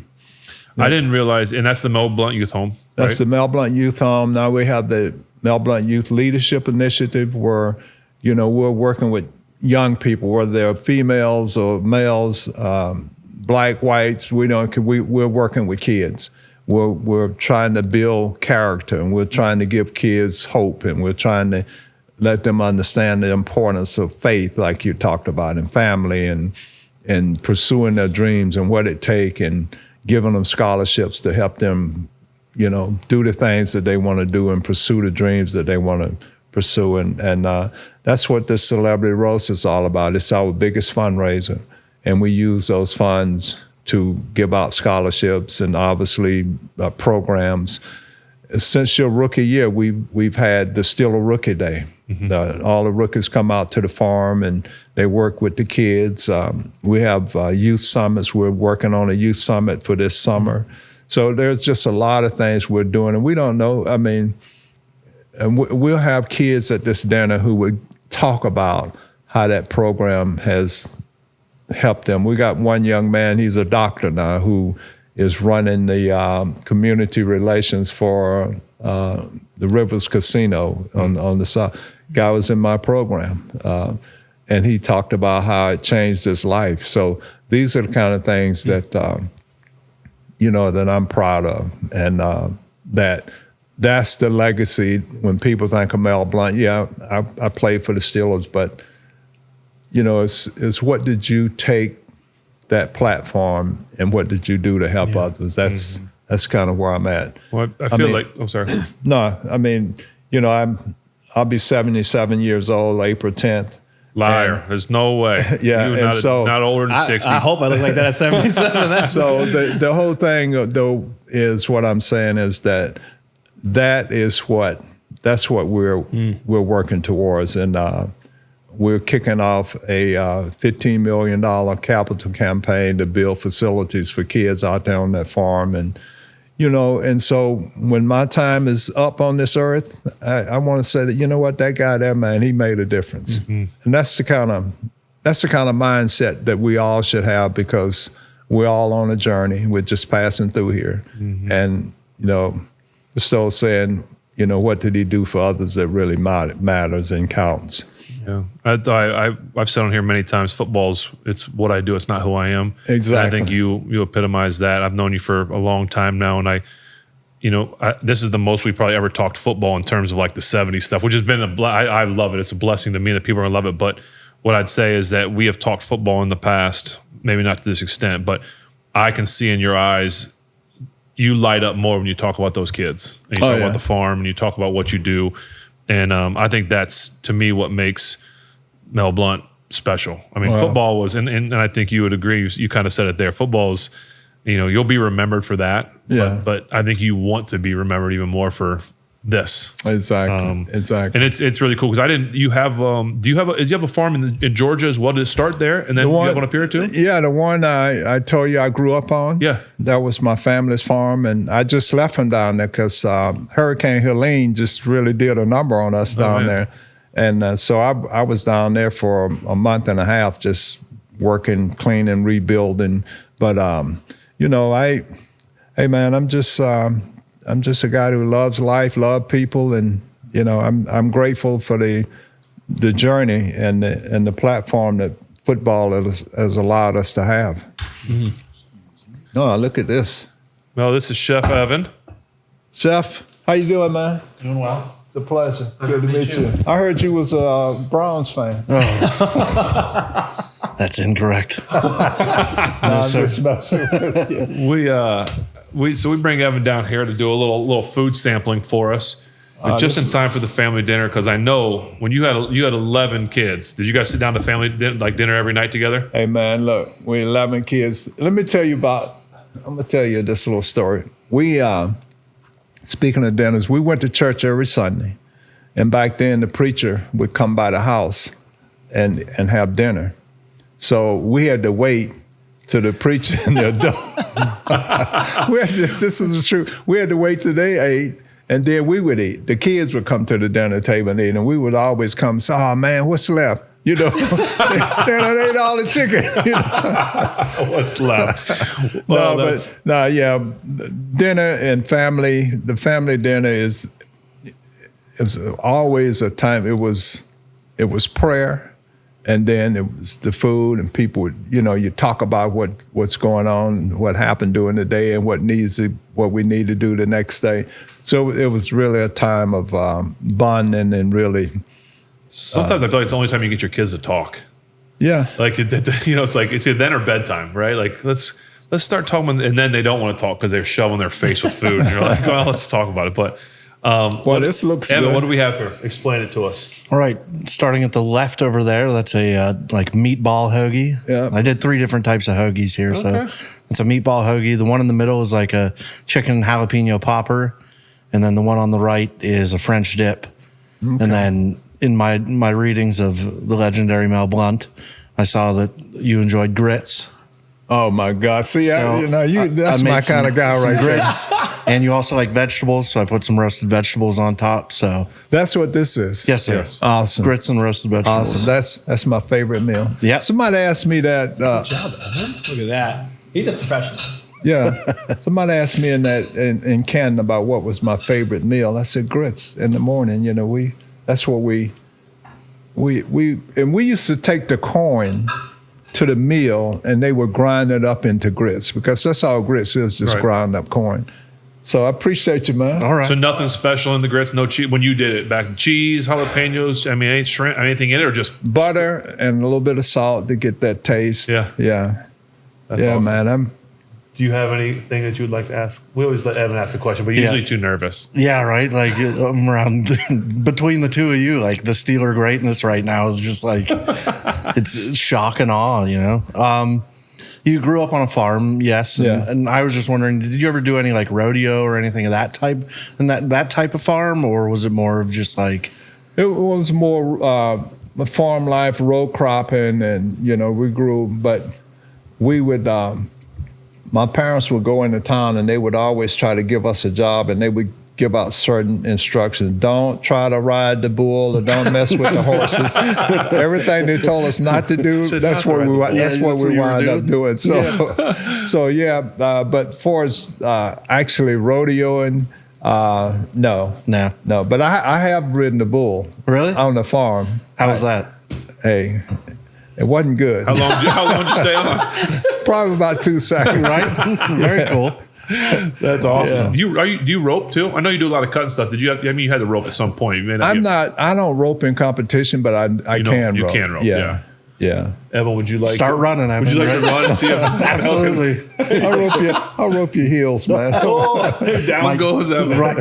I didn't realize, and that's the Mel Blount Youth Home, right? That's the Mel Blount Youth Home. Now we have the Mel Blount Youth Leadership Initiative where, we're working with young people, whether they're females or males, black, whites. We're working with kids. We're trying to build character, and we're trying to give kids hope, and we're trying to let them understand the importance of faith, like you talked about, and family, and pursuing their dreams and what it takes, and giving them scholarships to help them, do the things that they want to do and pursue the dreams that they want to pursue. And that's what this Celebrity Roast is all about. It's our biggest fundraiser. And we use those funds to give out scholarships and obviously programs. Since your rookie year, we've had the Steeler Rookie Day. All the rookies come out to the farm and they work with the kids. We have youth summits. We're working on a youth summit for this summer. So there's just a lot of things we're doing, and we don't know. I mean, and we'll have kids at this dinner who would talk about how that program has helped them. We got one young man, he's a doctor now, who is running the community relations for the Rivers Casino on the south. Guy was in my program, and he talked about how it changed his life. So these are the kind of things that that I'm proud of, and that's the legacy. When people think of Mel Blount, I played for the Steelers, but it's what did you take that platform and what did you do to help others? That's kind of where I'm at. Well, I feel I'm sorry. No, I mean, I'll be 77 years old April 10th. Liar. There's no way. Yeah. You're not older than 60. I hope I look like that at 77. So the whole thing, though, is what I'm saying is that's what we're working towards. And we're kicking off a $15 million capital campaign to build facilities for kids out there on that farm. And, and so when my time is up on this earth, I want to say that, that guy there, man, he made a difference. And that's the kind of mindset that we all should have, because we're all on a journey. We're just passing through here. And, still saying, what did he do for others that really matters and counts. Yeah, I've said on here many times, it's what I do. It's not who I am. Exactly. And I think you epitomize that. I've known you for a long time now, and this is the most we probably ever talked football in terms of like the 70s stuff, which has been I love it. It's a blessing to me that people are gonna love it. But what I'd say is that we have talked football in the past, maybe not to this extent, but I can see in your eyes, you light up more when you talk about those kids. And you talk about the farm, and you talk about what you do. And I think that's, to me, what makes Mel Blount special. I mean, football was, and I think you would agree, you kind of said it there, football's, you'll be remembered for that. Yeah. But I think you want to be remembered even more for this. Exactly. Exactly. And it's really cool because do you have a farm in Georgia as well? Did it start there? And then you have one up here too? Yeah, the one I told you I grew up on. Yeah. That was my family's farm, and I just left them down there because Hurricane Helene just really did a number on us down there. And so I was down there for a month and a half just working, cleaning, rebuilding. But, hey man, I'm just a guy who loves life, love people, and I'm grateful for the journey and the platform that football has allowed us to have. Oh, look at this. Well, this is Chef Evan. Chef, How you doing, man? Doing well. It's a pleasure. Good to meet you. I heard you was a Browns fan. That's incorrect. I'm just messing with you. So we bring Evan down here to do a little food sampling for us, just in time for the family dinner. Because I know when you had 11 kids, did you guys sit down to family dinner every night together? Hey, man, look, we 11 kids. I'm going to tell you this little story. We, speaking of dinners, we went to church every Sunday. And back then, the preacher would come by the house and have dinner. So we had to wait till the preacher and the adult. This is the truth. We had to wait till they ate, and then we would eat. The kids would come to the dinner table and eat, and we would always come and say, "Oh man, what's left?" You know, they ate all the chicken. You know? What's left? Dinner and family. The family dinner is always a time. It was prayer. And then it was the food, and people would, you talk about what's going on, what happened during the day, and what we need to do the next day. So it was really a time of bonding and really. Sometimes I feel like it's the only time you get your kids to talk. Yeah. Like it's like it's either then or bedtime, right? Like let's start talking, and then they don't want to talk because they're shoving their face with food, and you're like, well, let's talk about it, but. This looks Evan, good. what do we have here? Explain it to us. All right, starting at the left over there, that's a like meatball hoagie. Yeah. I did 3 different types of hoagies here. Okay. So it's a meatball hoagie. The one in the middle is like a chicken jalapeno popper. And then the one on the right is a French dip. Okay. And then in my readings of the legendary Mel Blount, I saw that you enjoyed grits. Oh my God! See, So that's my kind of guy right there. And you also like vegetables, so I put some roasted vegetables on top. So That's what this is. yes, sir. Yes. Awesome. Grits and roasted vegetables. Awesome. That's my favorite meal. Yeah. Somebody asked me that. Look at that. He's a professional. Yeah. Somebody asked me in Canton about what was my favorite meal. I said grits in the morning. That's what we used to take the corn to the mill, and they would grind it up into grits, because that's all grits is, just Right. ground up corn. So I appreciate you, man. All right. So nothing special in the grits, no cheese. When you did it back, cheese, jalapenos. I mean, ain't shrimp, anything in it, or just Butter and a little bit of salt to get that taste. Yeah. Yeah. that's Yeah, awesome. man. Do you have anything that you would like to ask? We always let Evan ask the question, but you're usually too nervous. Yeah, right. Like I'm around between the two of you, like the Steeler greatness right now is just like it's shock and awe. You grew up on a farm, yes, and I was just wondering, did you ever do any like rodeo or anything of that type, and that type of farm, or was it more of just like? It was more farm life, row cropping, and we grew, but we would. My parents would go into town, and they would always try to give us a job, and they would give out certain instructions. Don't try to ride the bull, or don't mess with the horses. Everything they told us not to do, that's what we wound up doing. But for as actually rodeoing, no. But I have ridden the bull. Really? On the farm. How was that? Hey, it wasn't good. How long did you stay on? Probably about 2 seconds. Right? Very cool. That's awesome. Do you rope too? I know you do a lot of cutting stuff. Did you? You had to rope at some point. You may not I don't rope in competition, but I can rope. You can rope. Yeah. Yeah. Evan, would you like Start running? Would you like to run and see if Absolutely. I'll rope your heels, man. down goes Evan? Right.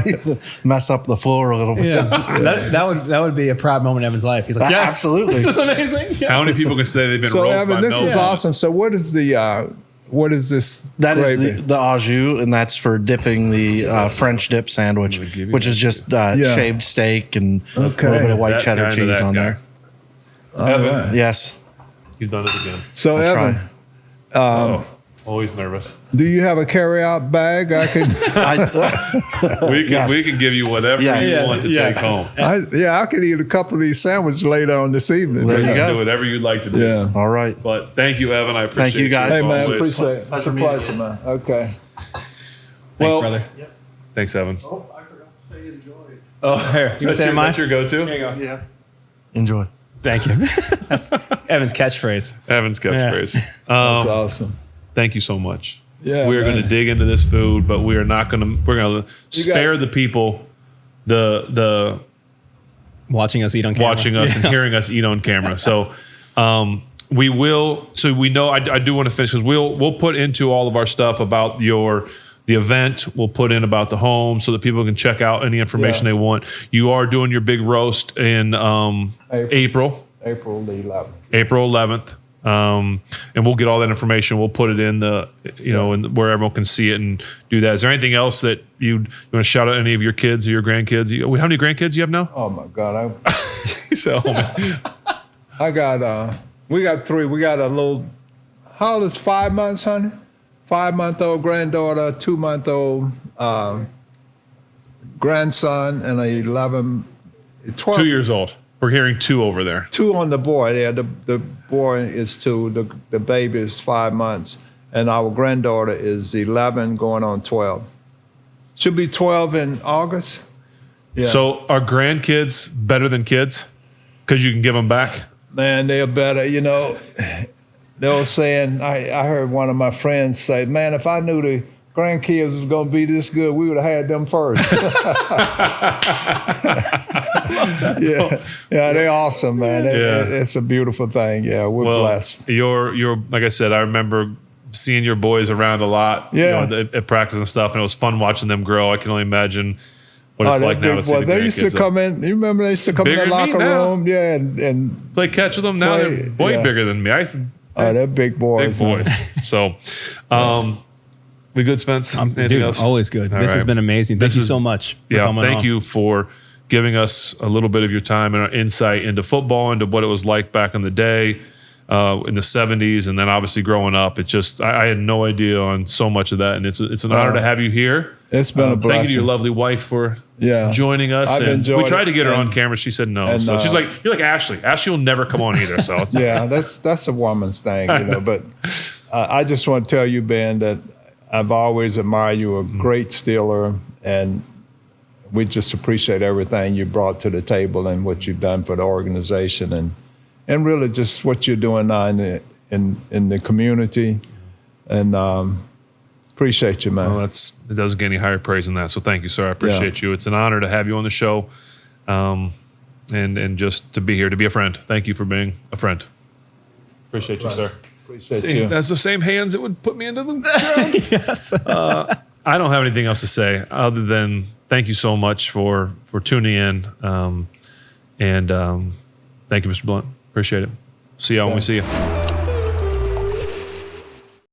Mess up the floor a little bit. Yeah, that would be a proud moment in Evan's life. He's like, yes, Absolutely. this is amazing. Yes. How many people can say they've been So roped Evan, by this Mel is Blount? awesome. So what is this? That is gravy? the au jus, and that's for dipping the French dip sandwich, which is just shaved steak and a little bit of white That cheddar guy into cheese that on guy. there. Evan, right. Yes. you've done it again. So I'll Evan, try. Always nervous. do you have a carry-out bag? I can. We can give you whatever Yes. you want to take home. I could eat a couple of these sandwiches later on this evening. There you You go. can do whatever you'd like to do. Yeah. All right. But thank you, Evan. I appreciate Thank you, guys. Hey as man, always. appreciate it. It's a pleasure, man. Okay. Thanks, Well, brother. Thanks, Evan. Oh, I forgot to say enjoy. Oh, Here, you want to say mine? That's your go-to? Here you go. Yeah. Enjoy. Thank you. That's Evan's catchsphrase. Evan's catchphrase. That's awesome. Thank you so much. Yeah, we're man. going to dig into this food, but we are not going to. We're going to spare the people the Watching us eat on camera. watching us and hearing us eat on camera. So we will. So we know. I do want to finish because we'll put into all of our stuff about the event. We'll put in about the home so that people can check out any information they want. You are doing your big roast in April. April the 11th. April 11th. And we'll get all that information. We'll put it in in where everyone can see it and do that. Is there anything else that you want to shout out any of your kids or your grandkids? How many grandkids do you have now? Oh my God. So We got 3. We got a little, how old is 5 months, honey? 5-month-old granddaughter, 2-month-old grandson, and 12. 2 years old. We're hearing 2 over there. 2 on the boy. Yeah, the boy is 2. The baby is 5 months, and our granddaughter is 11, going on 12. Should be 12 in August. Yeah. So are grandkids better than kids? Because you can give them back? Man, they're better. They were saying, I heard one of my friends say, man, if I knew the grandkids was going to be this good, we would have had them first. Yeah, they're awesome, man. It's a beautiful thing. Yeah, we're blessed. You're like I said, I remember seeing your boys around a lot. Yeah. At practice and stuff, and it was fun watching them grow. I can only imagine what it's like now to see the they used to come in. You remember they used to come in the locker room, and play catch with them. Now they're way bigger than me. They're big boys. Big boys. So, we good, Spence? Anything else? Always good. All this has right. been amazing. Thank you so much for coming on. Thank you for giving us a little bit of your time and insight into football, into what it was like back in the day, in the 70s, and then obviously growing up. It just, I had no idea on so much of that, and it's an honor to have you here. It's been a blessing. Thank you to your lovely wife for joining us. I've enjoyed we tried to get her it, on camera. She said no. and, So she's like, you're like Ashley. Ashley will never come on either. So it's that's a woman's thing, But I just want to tell you, Ben, that I've always admired you. A great Steeler, and we just appreciate everything you brought to the table and what you've done for the organization, and really just what you're doing now in the community, and appreciate you, man. Well, it doesn't get any higher praise than that. So thank you, sir. I appreciate you. It's an honor to have you on the show, and just to be here, to be a friend. Thank you for being a friend. Appreciate you, sir. Appreciate you. That's the same hands that would put me into the ground. Yes. I don't have anything else to say other than thank you so much for tuning in, and thank you, Mr. Blount. Appreciate it. See y'all when we see you.